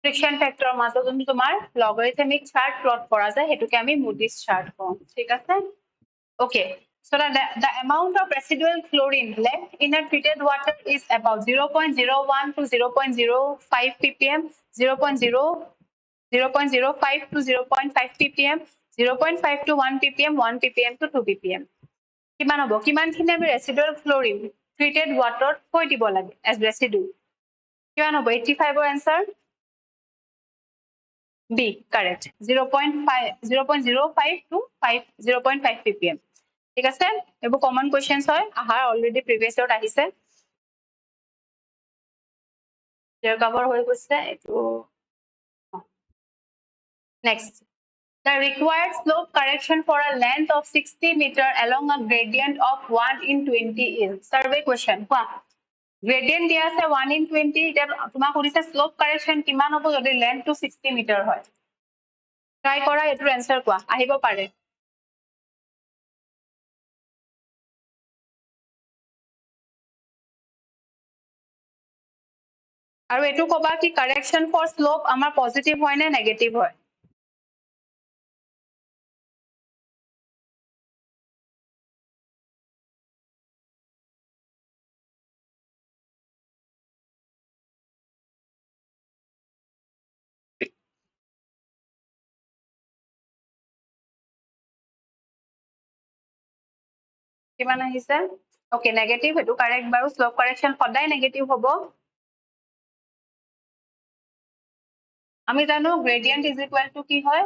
friction factor মাজত যোনটো তোমাৰ logarithmic chart plot কৰা যায় হেতুকে আমি Moody's chart কওঁ ঠিক আছে okay so the amount of residual chlorine left in a treated water is about 0.01 to 0.05 ppm 0.05 to 0.5 ppm 0.5 to 1 ppm 1 ppm to 2 ppm কিমান হ'ব কিমানখিনি আমি residual chlorine treated water থৈ দিব লাগে as residue কিমান হ'ব 85 ৰ answer B correct 0.05 to 0.5 ppm ঠিক আছে এবোৰ কমন কোৱেশ্চনছ হয় আহাৰ অলৰেডি প্ৰিভিয়াছ ইয়াৰত আহিছে ইয়াৰ কভাৰ হৈ গৈছে এটো next The required slope correction for a length of 60 meter along a gradient of 1 in 20 is survey question কোৱা gradient দিয়া আছে 1 in 20 এটা তোমাক সুধিছে slope correction কিমান হ'ব যদি length to 60 meter হয় ট্রাই কৰা এটো আনসাৰ কোৱা আহিব পাৰে আৰু এটো কবা কি correction for slope আমাৰ পজিটিভ হয় নে নেগেটিভ হয় কিমান আহিছে ওকে নেগেটিভ এটো কারেক্ট বাৰু স্লোপ কাৰেকশন সদায় নেগেটিভ হ'ব আমি জানো গ্ৰেডিয়েন্ট ইজ ইকুয়াল টু কি হয়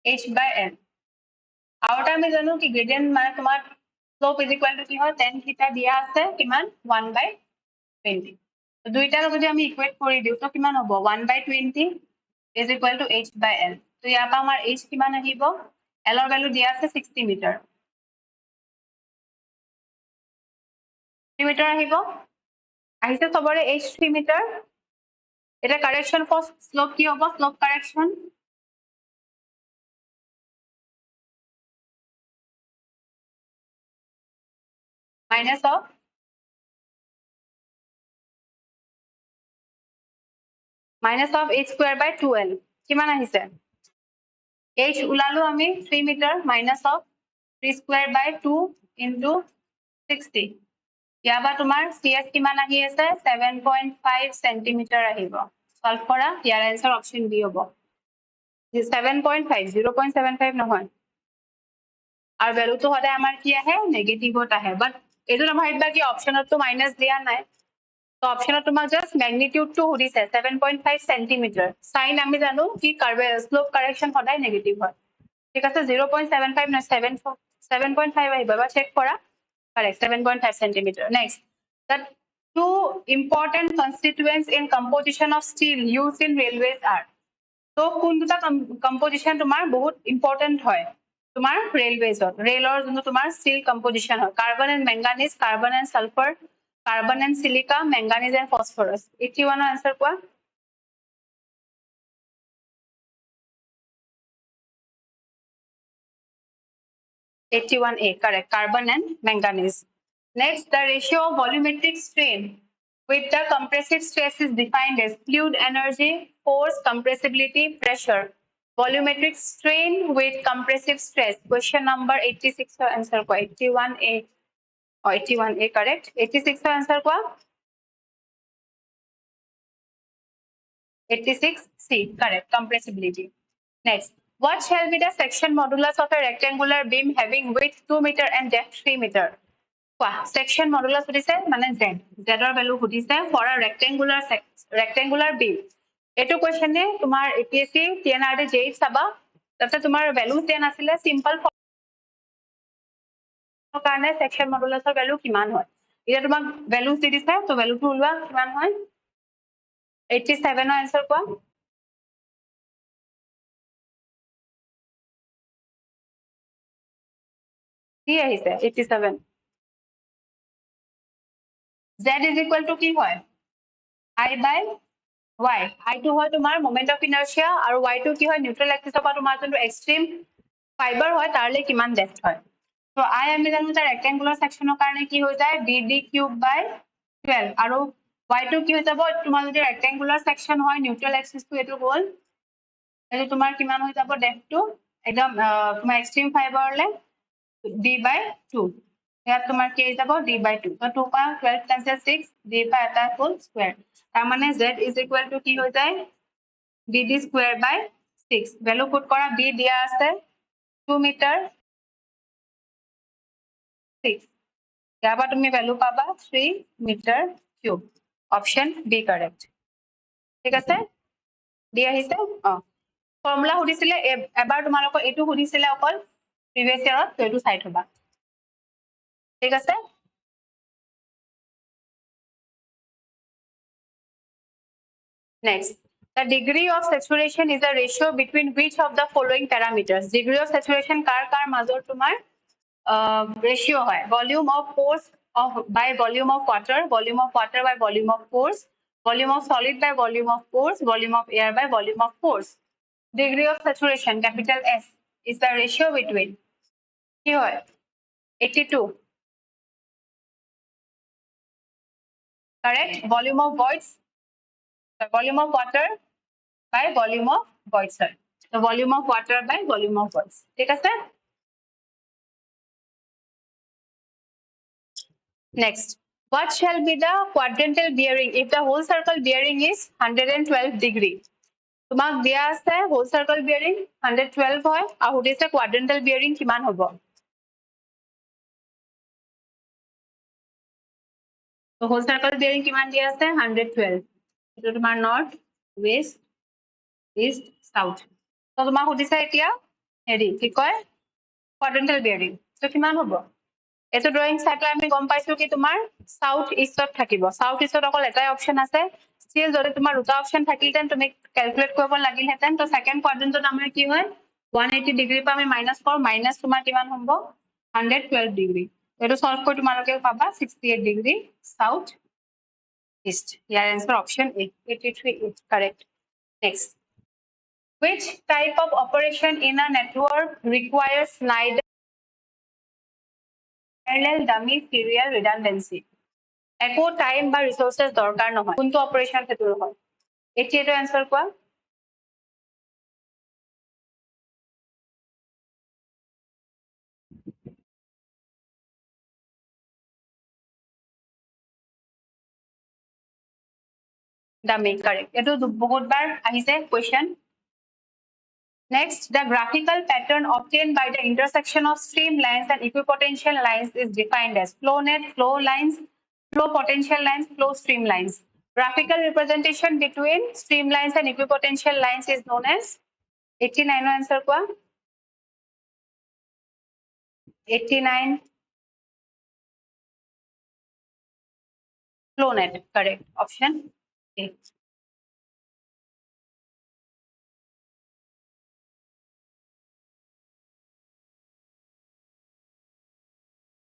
h by n আৰু এটা আমি জানো কি গ্ৰেডিয়েন্ট মানে তোমাৰ স্লোপ ইজ ইকুয়াল টু কি হয় tan থিটা দিয়া আছে কিমান 1 by 20 দুইটাৰ যদি আমি ইকুৱেট কৰি দিও তো কিমান হ'ব 1 by 20 is equal to h by l তো ইয়াৰ পৰা আমাৰ h কিমান আহিব l ৰ ভ্যালু দিয়া আছে 60 মিটাৰ 3 মিটাৰ আহিব আহিছে সবৰে h 3 মিটাৰ এটা কারেকশন ফর স্লোপ কি হ'ব slope correction minus of h square by 2l কিমান আহিছে h উলালো আমি 3 metre minus of 3 square by 2 into 60 ইয়াবা তোমাৰ cs কিমান আহি আছে 7.5 সেন্টিমিটাৰ আহিব সলভ কৰা ইয়াৰ আনসাৰ অপশন বি হ'ব 7.5 0.75 নহয় আর ভ্যালু তো হলে আমার কি আহে নেগেটিভত আহে বাট এটো না ভাইবা কি অপশনত তো মাইনাস দিয়া নাই তো অপশনত তোমাক জাস্ট ম্যাগনিটিউড টু হুদিছে 7.5 সেন্টিমিটার সাইন আমি জানো কি কার্ভে স্লোপ কারেকশন সদায় নেগেটিভ হয় ঠিক আছে 0.75 না 7.5 আহিবা বা চেক কৰা correct 7.5 centimeter next the two important constituents in composition of steel used in railways are so কোন দুটা কম্পোজিশন তোমাৰ বহুত ইম্পৰ্টেন্ট হয় তোমাৰ ৰেলৱেজত ৰেলৰ যোনটো তোমাৰ ষ্টীল কম্পোজিশন হয় carbon and manganese carbon and sulphur carbon and silica manganese and phosphorus 81 ৰ আনসাৰ কোৱা 81A correct carbon and manganese next the ratio of volumetric strain with the compressive stress is defined as fluid energy force compressibility pressure volumetric strain with compressive stress question number 86 ৰ answer কোৱা 81A or 81A correct 86 ৰ answer কোৱা 86C, correct. Compressibility. Next, what shall be the section modulus of a rectangular beam having width 2 meter and depth 3 meter? Section modulus সুধিছে মানে z z ৰ value সুধিছে for a rectangular beam. এটো কোৱেশ্চনে তোমাৰ APSC TNRD JEE চাবা তাতে তোমাৰ value 10 আছিল সিম্পল কাৰণে সেকশন মডুলাসৰ ভ্যালু কিমান হয় এটা তোমাক ভ্যালু দি দিছে তো ভ্যালুটো উলোৱা কিমান হয় 87 ৰ आंसर কোৱা কি আহিছে 87 z is equal to কি হয় I by y I টো হয় তোমাৰ মোমেন্ট অফ ইনাৰ্শিয়া আৰু y টো কি হয় নিউট্ৰেল এক্সিসৰ পৰা তোমাৰ যোনটো এক্সট্ৰিম ফাইবাৰ হয় তাৰলে কিমান ডেপথ হয় তো I আমি জানো তাৰ ৰেক্টেংগুলাৰ সেকশনৰ কাৰণে কি হৈ যায় BD কিউব বাই 12 আৰু y টো কি হৈ যাব তোমাৰ যদি ৰেক্টেংগুলাৰ সেকশন হয় নিউট্ৰেল এক্সিস টো এটো হ'ল এটো তোমাৰ কিমান হৈ যাব ডেপথটো একদম তোমাৰ এক্সট্ৰিম ফাইবাৰলে d by 2 ইয়াত তোমাৰ কি হৈ যাব d by 2 তো 2 পা 12 times 6 d পা এটা ফুল স্কয়াৰ তাৰ মানে z is equal to কি হৈ যায় dd square by 6 value put কৰা b দিয়া আছে 2 মিটাৰ 6 ইয়াৰ পৰা তুমি ভ্যালু পাবা 3 metre cube option B correct ঠিক আছে দি আহিছে ফৰ্মুলা সুধিছিলে এবাৰ তোমালোকৰ এটো সুধিছিলে অকল প্ৰিভিয়াস ইয়াৰত তো এটো চাই থবা ঠিক আছে next the degree of saturation is the ratio between which of the following parameters degree of saturation কাৰ মাজৰ তোমাৰ ratio হয় volume of pores by volume of water by volume of pores volume of solid by volume of pores volume of air by volume of pores degree of saturation capital S is the ratio between কি হয় 82 correct volume of voids volume of water by volume of voids so volume of water by volume of voids ঠিক আছে next what shall be the quadrantal bearing if the whole circle bearing is 112 degree তোমাক দিয়া আছে whole circle bearing 112 হয় আৰু দিছে quadrantal bearing কিমান হ'ব তো whole circle bearing কিমান দিয়া আছে 112 এটো তোমাৰ নৰ্থ ওয়েস্ট ইস্ট সাউথ তো তোমাক সুধিছে এতিয়া হেৰি কি কয় quadrantal bearing তো কিমান হ'ব এটো ড্ৰয়িং চাইলে আমি গম পাইছো কি তোমাৰ সাউথ ইষ্টত থাকিব সাউথ ইষ্টত অকল এটাই অপশন আছে স্টিল যদি তোমাৰ দুটা অপশন থাকিলতেন তুমি ক্যালকুলেট কৰিব লাগিলহেতেন তো সেকেন্ড কোয়াড্ৰেন্টত আমাৰ কি হয় 180 ডিগ্ৰী পা আমি মাইনাস কৰো মাইনাস তোমাৰ কিমান হ'ব 112 ডিগ্ৰী এটো সলভ কৰি তোমালোকে পাবা 68 degree south east year answer option A 83 is correct next which type of operation in a network requires neither parallel dummy serial redundancy একো টাইম বা রিসোর্সেস দরকার নহয় কোনটো অপারেশন হেতুৰ হয় এতিয়াটো आंसर কোৱা dummy correct এটো বহুত বাৰ আহিছে question next the graphical pattern obtained by the intersection of streamlines and equipotential lines is defined as flow net flow lines flow potential lines flow streamlines graphical representation between streamlines and equipotential lines is known as 89 ৰ answer কোৱা 89 flow net correct option A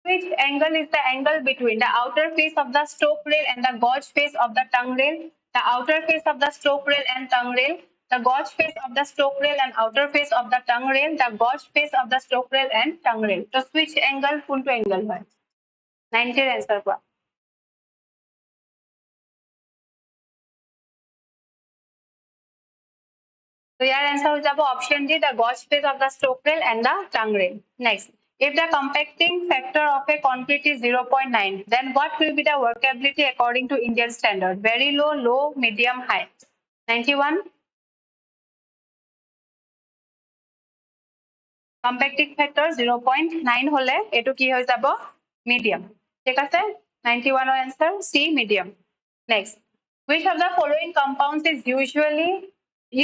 which angle is the angle between the outer face of the stroke rail and the gauge face of the tongue rail the outer face of the stroke rail and tongue rail the gauge face of the stroke rail and outer face of the tongue rail the gauge face of the stroke rail and tongue rail so which angle কোনটো angle হয় 90 ৰ answer কোৱা So your answer will be option D, the gauge face of the stroke rail and the tongue rail. Next, if the compacting factor of a concrete is 0.9, then what will be the workability according to Indian standard? Very low, low, medium, high. 91 কম্পেক্টিভ factor 0.9 হলে এটু কি হয়ে যাব medium ঠিক আছে 91 এর answer C medium next which of the following compounds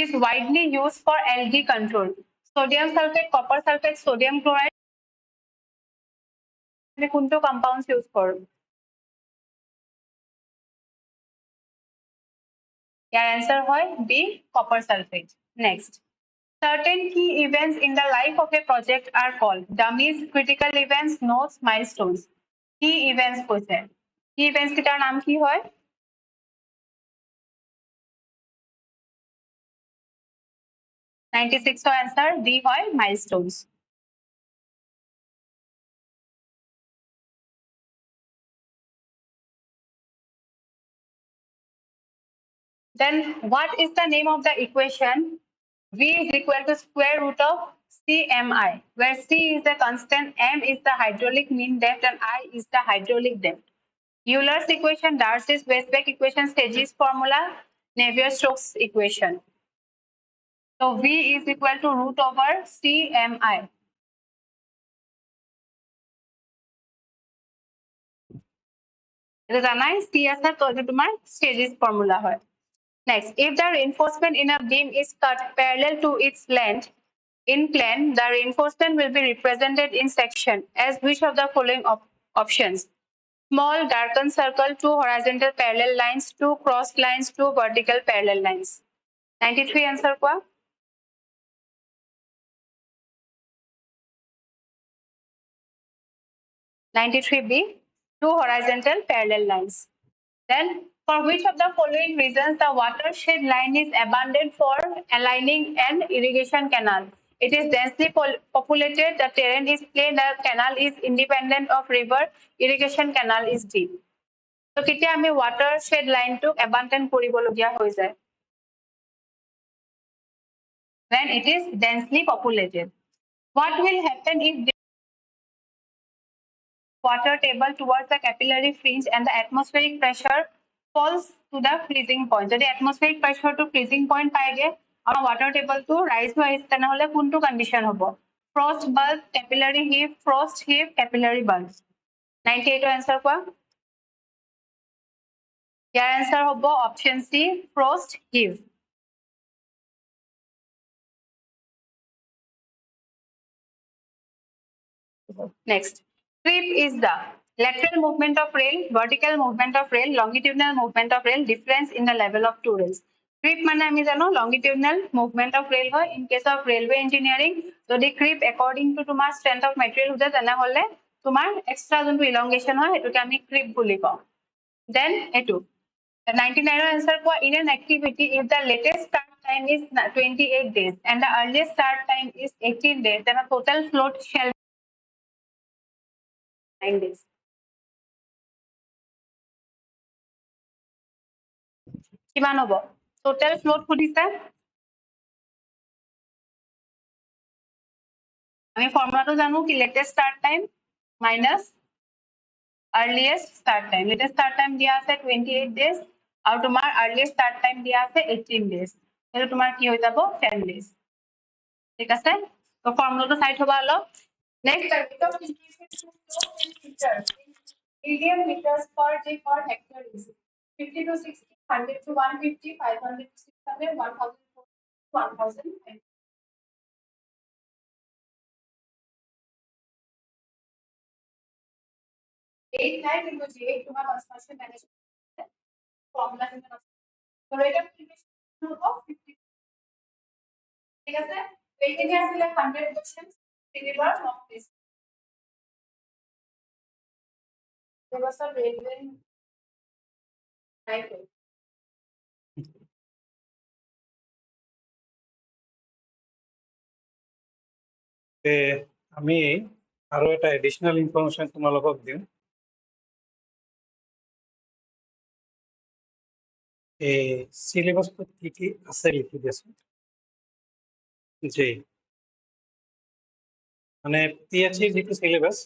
is widely used for LD control sodium sulfate copper sulfate sodium chloride আমি কোনটো compounds ইউজ কৰো ইয়াৰ आंसर হয় B copper sulfate next certain key events in the life of a project are called dummies critical events notes milestones key events কৈছে key events কিটাৰ নাম কি হয় 96 ৰ answer D হয় milestones then what is the name of the equation v is equal to square root of cmi where c is the constant m is the hydraulic mean depth and I is the hydraulic depth Euler's equation Darcy's Weisbach equation Steggy's formula Navier-Stokes equation so v is equal to root over cmi এটা জানাই c আছে তো এটা তোমার Steggy's formula হয় Next, if the reinforcement in a beam is cut parallel to its length in plane, the reinforcement will be represented in section as which of the following options? Small darkened circle, 2 horizontal parallel lines, 2 crossed lines, 2 vertical parallel lines. 93 answer kwa? 93B, 2 horizontal parallel lines. Then, for which of the following reasons the watershed line is abandoned for aligning an irrigation canal? It is densely populated, the terrain is plain, the canal is independent of river, irrigation canal is deep. So, ketia ami watershed line to abandon koribologia hoi jay. When it is densely populated. What will happen if water table towards the capillary fringe and the atmospheric pressure falls to the freezing point. Jodi atmospheric pressure to freezing point paige our water table to rise to ice tena hole kuntu condition hobo frost bulb capillary heave frost heave capillary bulbs 98 answer kwa your answer hobo option C frost heave next creep is the lateral movement of rail vertical movement of rail longitudinal movement of rail difference in the level of two rails creep মানে আমি জানো longitudinal movement of rail হয় in case of railway engineering যদি creep according to তোমাৰ strength of material হজে তেনে হলে তোমাৰ extra যোনটো elongation হয় হেতুকে আমি creep বুলি কওঁ then এটু 99 ৰ answer কোৱা in an activity if the latest start time is 28 days and the earliest start time is 18 days then the total float shall 9 days কিমান হ'ব total float খুদিছে আমি ফর্মুলাটো জানো কি latest start time minus earliest start time latest start time দিয়া আছে 28 days আৰু তোমাৰ earliest start time দিয়া আছে 18 days এটো তোমাৰ কি হৈ যাব 10 days ঠিক আছে তো ফর্মুলাটো চাই থবা অলপ next medium meters per day per hectare is 50 to 60 100 to 150 500 to 600 1000 to 1000 8 9 into j তোমার construction management formula থেকে তো এটা প্রিভিয়াস হলো 50 ঠিক আছে এইখানে আসলে 100 question deliver of this দেবস railway right আমি আৰু এটা এডিশনাল ইনফরমেশন তোমালোকক দিম এই সিলেবাসত কি কি আছে লিখি দিছো জি মানে পিএইচডি যেটো সিলেবাস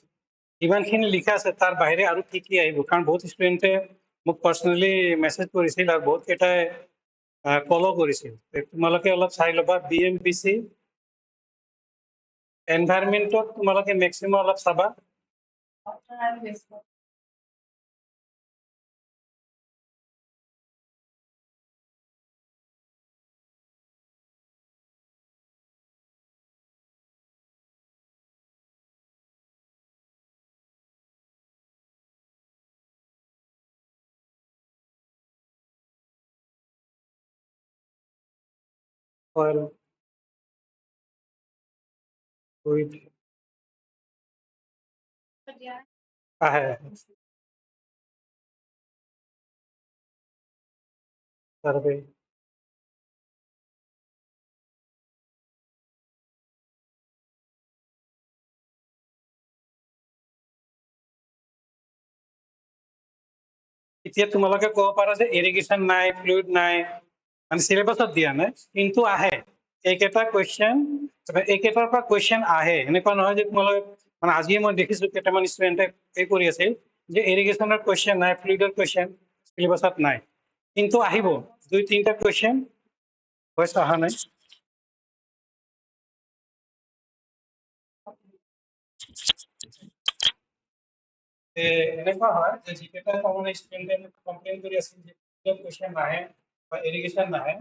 ইমানখিনি লিখা আছে তাৰ বাহিৰে আৰু কি কি আহিব কাৰণ বহুত ষ্টুডেণ্টে মোক পাৰ্সোনালি মেছেজ কৰিছিল আৰু বহুত কেইটাই ফলো কৰিছিল তোমালোকে অলপ চাই ল'বা BMPC এনভাইৰনমেন্টত তোমালোকে মেক্সিমাম অলপ চাবা soil fluid আহে সাৰ্ভে এতিয়া তোমালোকে ক'ব পাৰা যে ইৰিগেশ্যন নাই ফ্লুইড নাই মানে সিলেবাসত দিয়া নাই কিন্তু আহে এইকেইটা কুৱেশ্যন এইকেইটাৰ পৰা কুৱেশ্যন আহে এনেকুৱা নহয় যে তোমালোকে মানে আজিয়ে মই দেখিছো কেইটামান ষ্টুডেণ্টে এই কৰি আছিল যে ইৰিগেশ্যনৰ কুৱেশ্যন নাই ফ্লুইডৰ কুৱেশ্যন সিলেবাসত নাই কিন্তু আহিব 2-3টা কুৱেশ্যন ভইচ অহা নাই এনেকুৱা হয় যে যিকেইটা তাৰমানে ষ্টুডেণ্টে কমপ্লেইন কৰি আছিল যে কুৱেশ্যন নাহে বা ইৰিগেশ্যন নাহে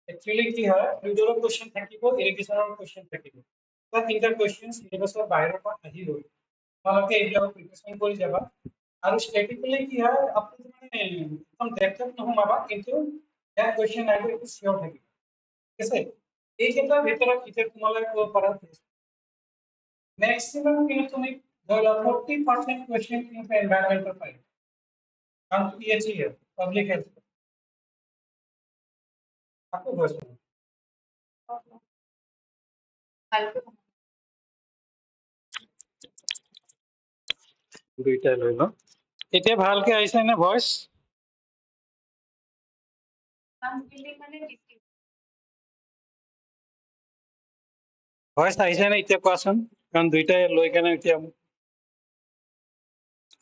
একচুৱেলি কি হয় ফ্লুইডৰ কুৱেশ্যন থাকিব ইৰিগেশ্যনৰ কুৱেশ্যন থাকিব বা 3টা কুৱেশ্যন সিলেবাসৰ বাহিৰৰ পৰা আহিব তোমালোকে এইবিলাক প্ৰিপাৰেচন কৰি যাবা আৰু ষ্টেটিকেলি কি হয় আপুনি মানে একদম ডেপথত নোসোমাবা কিন্তু ইয়াত কুৱেশ্যন আহিব এইটো চিয়ৰ থাকিব ঠিক আছে এইকেইটাৰ ভিতৰত এতিয়া তোমালোকে ক'ব পাৰা मैक्सिमम কিন্তু তুমি ধৰি লোৱা 40% কুৱেশ্যন কিন্তু এনভাইৰনমেন্টৰ পাই কাৰণ PhD है পাবলিক হেলথ আকৌ গৈছো দুইটা লৈ ল এতিয়া ভালকে আহিছে নে ভইচ ভইচ আহিছে নে এতিয়া কোৱাচোন কাৰণ দুইটাই লৈ কেনে এতিয়া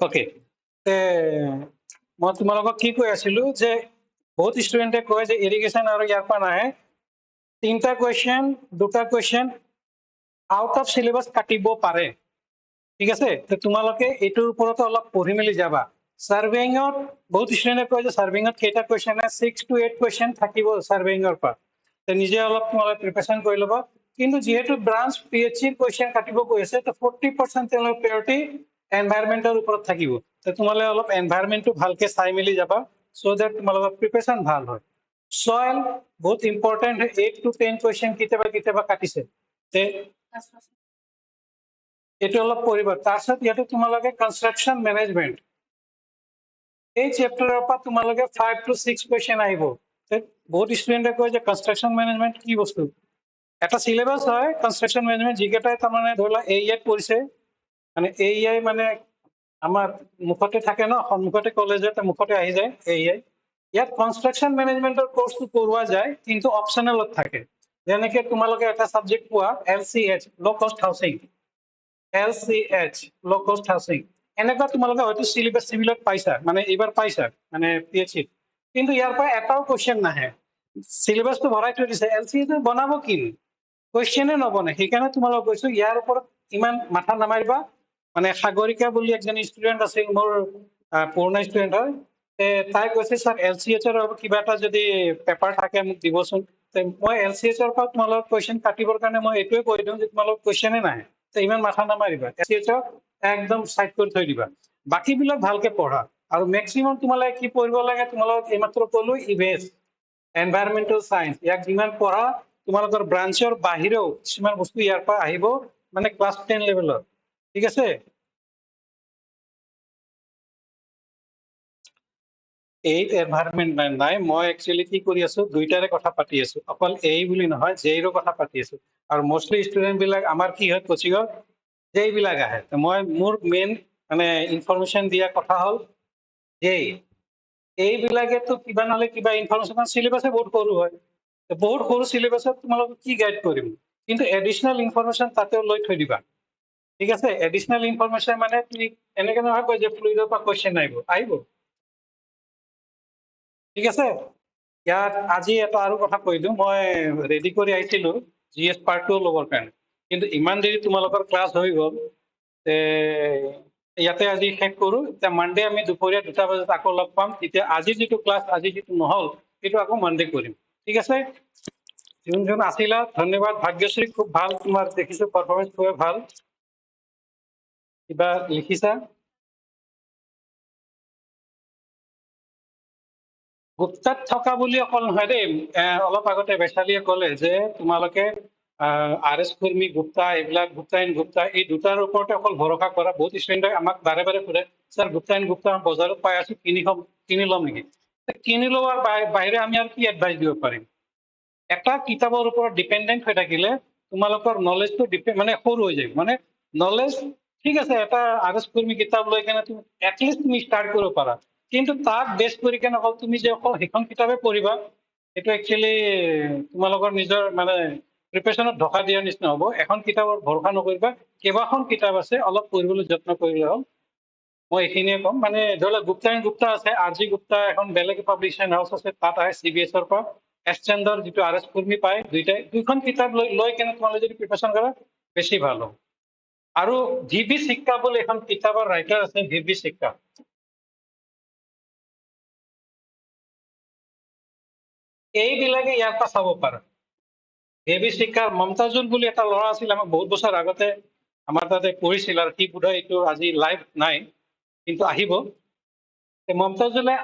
ওকে মই তোমালোকক কি কৈ আছিলো যে বহুত ষ্টুডেণ্টে কয় যে ইৰিগেশ্যন আৰু ইয়াৰ পৰা নাহে 3টা কুৱেশ্যন 2টা কুৱেশ্যন আউট অফ সিলেবাস কাটিব পাৰে ঠিক আছে তো তোমালোকে এইটোৰ ওপৰত অলপ পঢ়ি মেলি যাবা সাৰ্ভেইঙত বহুত ষ্টুডেণ্টে কয় যে সাৰ্ভেইঙত কেইটা কুৱেশ্যন 6 to 8 কুৱেশ্যন থাকিব সাৰ্ভেইঙৰ পৰা তো নিজে অলপ তোমালোকে প্ৰিপাৰেচন কৰি ল'বা কিন্তু যেহেতু ব্ৰাঞ্চ PhD কুৱেশ্যন কাটিব গৈ আছে তো 40% তেওঁলোকৰ প্ৰায়ৰিটি এনভাইৰনমেন্টৰ ওপৰত থাকিব তো তোমালোকে অলপ এনভাইৰনমেন্টটো ভালকে চাই মেলি যাবা সো দ্যাট তোমালোকৰ প্ৰিপাৰেচন ভাল হয় সয়েল বহুত ইম্পৰ্টেন্ট 8 to 10 কুৱেশ্যন কেতিয়াবা কাটিছে তে এইটো অলপ পঢ়িবা তাৰপিছত ইয়াতে তোমালোকে কনষ্ট্ৰাকশ্যন মেনেজমেন্ট এই চেপ্টাৰৰ পৰা তোমালোকে 5 to 6 কুৱেশ্যন আহিব বহুত ষ্টুডেণ্টে কয় যে কনষ্ট্ৰাকশ্যন মেনেজমেন্ট কি বস্তু এটা সিলেবাস হয় কনষ্ট্ৰাকশ্যন মেনেজমেন্ট যিকেইটাই তাৰমানে ধৰি লোৱা AEI পৰিছে মানে AEI মানে আমাৰ মুখতে থাকে ন সন্মুখতে কলেজত মুখতে আহি যায় AEI ইয়াত কনষ্ট্ৰাকশ্যন মেনেজমেন্টৰ কোৰ্সটো কৰোৱা যায় কিন্তু অপচনেলত থাকে যেনেকে তোমালোকে এটা সাবজেক্ট পোৱা LCH ল' কষ্ট হাউচিং LCH ল' কষ্ট হাউচিং এনেকুৱা তোমালোকে হয়তো সিলেবাস চিভিলত পাইছা মানে এইবাৰ পাইছা মানে PhD কিন্তু ইয়াৰ পৰা এটাও কুৱেশ্যন নাহে সিলেবাসটো ভৰাই থৈ দিছে LCH বনাব কি কুৱেশ্যনে নবনে সেইকাৰণে তোমালোক কৈছো ইয়াৰ ওপৰত ইমান মাথা নামাৰিবা মানে সাগৰিকা বুলি একজন ষ্টুডেণ্ট আছিল মোৰ পুৰণা ষ্টুডেণ্ট হয় তাই কৈছে ছাৰ LCH ৰ কিবা এটা যদি পেপাৰ থাকে মোক দিবচোন মই LCH ৰ পৰা তোমালোক কুৱেশ্যন কাটিবৰ কাৰণে মই এইটোৱে কৈ দিওঁ যে তোমালোক কুৱেশ্যনে নাহে ইমান মাথা নামাৰিবা LCH একদম সাইড কৰি থৈ দিবা বাকীবিলাক ভালকে পঢ়া আৰু মেক্সিমাম তোমালোকে কি পঢ়িব লাগে তোমালোক এইমাত্ৰ ক'লো ইভেছ এনভাইৰনমেন্টেল সায়েন্স ইয়াক যিমান পঢ়া তোমালোকৰ ব্ৰাঞ্চৰ বাহিৰেও কিছুমান বস্তু ইয়াৰ পৰা আহিব মানে ক্লাছ 10 লেভেলৰ ঠিক আছে এইট এনভাইৰনমেন্ট নাই মই একচুৱেলি কি কৰি আছো দুইটাৰে কথা পাতি আছো অকল এই বুলি নহয় জেইৰো কথা পাতি আছো আৰু মোষ্টলি ষ্টুডেণ্ট বিলাক আমাৰ কি হয় কোচিঙত জেইবিলাক আহে মই মোৰ মেইন মানে ইনফৰমেশ্যন দিয়া কথা হ'ল জেই এইবিলাকেতো কিবা নহলে কিবা ইনফৰমেশ্যন সিলেবাসে বহুত সৰু হয় বহুত সৰু সিলেবাসত তোমালোকক কি গাইড কৰিম কিন্তু এডিশনেল ইনফৰমেশ্যন তাতেও লৈ থৈ দিবা ঠিক আছে এডিশনেল ইনফৰমেশ্যন মানে তুমি এনেকে নহয় কয় যে ফ্লুইডৰ পৰা কুৱেশ্যন আহিব ঠিক আছে ইয়াত আজি এটা আৰু কথা কৈ দিওঁ, মই ৰেডি কৰি আহিছিলোঁ GS পাৰ্ট 2 ল'বৰ কাৰণে, কিন্তু ইমান দেৰি তোমালোকৰ ক্লাছ হৈ গ'ল, ইয়াতে আজি শেষ কৰোঁ। এতিয়া মানডে আমি দুপৰীয়া 2টা বজাত আকৌ লগ পাম। তেতিয়া আজি যিটো ক্লাছ আজি যিটো নহ'ল সেইটো আকৌ মানডে কৰিম, ঠিক আছে? যোন আছিলা ধন্যবাদ। ভাগ্যশ্ৰী খুব ভাল, তোমাৰ দেখিছোঁ পাৰফৰ্মেঞ্চ খুবেই ভাল। কিবা লিখিছা? গুপ্তাত থকা বুলি অকল নহয় দেই, অলপ আগতে বৈশালীয়ে ক'লে যে তোমালোকে RS কৰ্মী গুপ্তা, এইবিলাক গুপ্তা এণ্ড গুপ্তা, এই দুটাৰ ওপৰতে অকল ভৰসা কৰা। বহুত ষ্টুডেণ্টে আমাক বাৰে বাৰে সোধে, ছাৰ গুপ্তা এণ্ড গুপ্তা বজাৰত পাই আছো, কিনি ল'ম নেকি? কিনি লোৱাৰ বাহিৰে আমি আৰু কি এডভাইচ দিব পাৰিম? এটা কিতাপৰ ওপৰত ডিপেণ্ডেণ্ট হৈ থাকিলে তোমালোকৰ নলেজটো মানে সৰু হৈ যায়। মানে নলেজ ঠিক আছে, এটা RS কৰ্মী কিতাপ লৈ কেনে তুমি এটলিষ্ট তুমি ষ্টাৰ্ট কৰিব পাৰা, কিন্তু তাক বেছ কৰি কেনে অকল তুমি যে অকল সেইখন কিতাপে পঢ়িবা, সেইটো একচুৱেলি তোমালোকৰ নিজৰ মানে প্ৰিপেৰেশ্যনত ধোকা দিয়াৰ নিচিনা হ'ব। এখন কিতাপৰ ভৰসা নকৰিবা, কেইবাখন কিতাপ আছে, অলপ পঢ়িবলৈ যত্ন কৰিলে হ'ল। মই এইখিনিয়ে ক'ম। মানে ধৰি লওক গুপ্তা এণ্ড গুপ্তা আছে, RG গুপ্তা এখন বেলেগ পাব্লিকেশ্যন হাউচ আছে, তাত আহে CBSৰ পৰা। এক্সটেণ্ডৰ যিটো RS কৰ্মী পায়, দুইখন কিতাপ লৈ কেনে তোমালোকে যদি প্ৰিপেৰেশ্যন কৰা বেছি ভাল হ'ব। আৰু VB শিক্ষা বুলি এখন কিতাপৰ ৰাইটাৰ আছে, VB শিক্ষা। এইবিলাকে ইয়াৰ পৰা চাব পাৰা। VB শিক্ষাৰ মমতাজুল বুলি এটা ল'ৰা আছিল, আমাক বহুত বছৰ আগতে আমাৰ তাতে পঢ়িছিল, আৰু সি বোধহয় এইটো আজি লাইভ নাই, কিন্তু আহিব। মমতাজুলে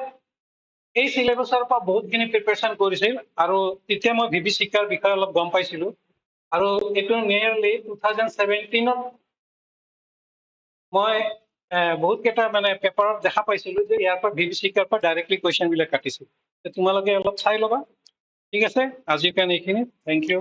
এই চিলেবাছৰ পৰা বহুতখিনি প্ৰিপেৰেশ্যন কৰিছিল, আৰু তেতিয়া মই VB শিক্ষাৰ বিষয়ে অলপ গম পাইছিলোঁ। আৰু এইটো নিয়েৰলি 2017ত মই বহুত কেইটা মানে পেপাৰত দেখা পাইছিলোঁ যে ইয়াৰ পৰা VB শিক্ষাৰ পৰা ডাইৰেক্টলি কুৱেশ্যনবিলাক কাটিছিল। তোমালোকে অলপ চাই ল'বা, ঠিক আছে? আজিৰ কাৰণে এইখিনি, থেংক ইউ।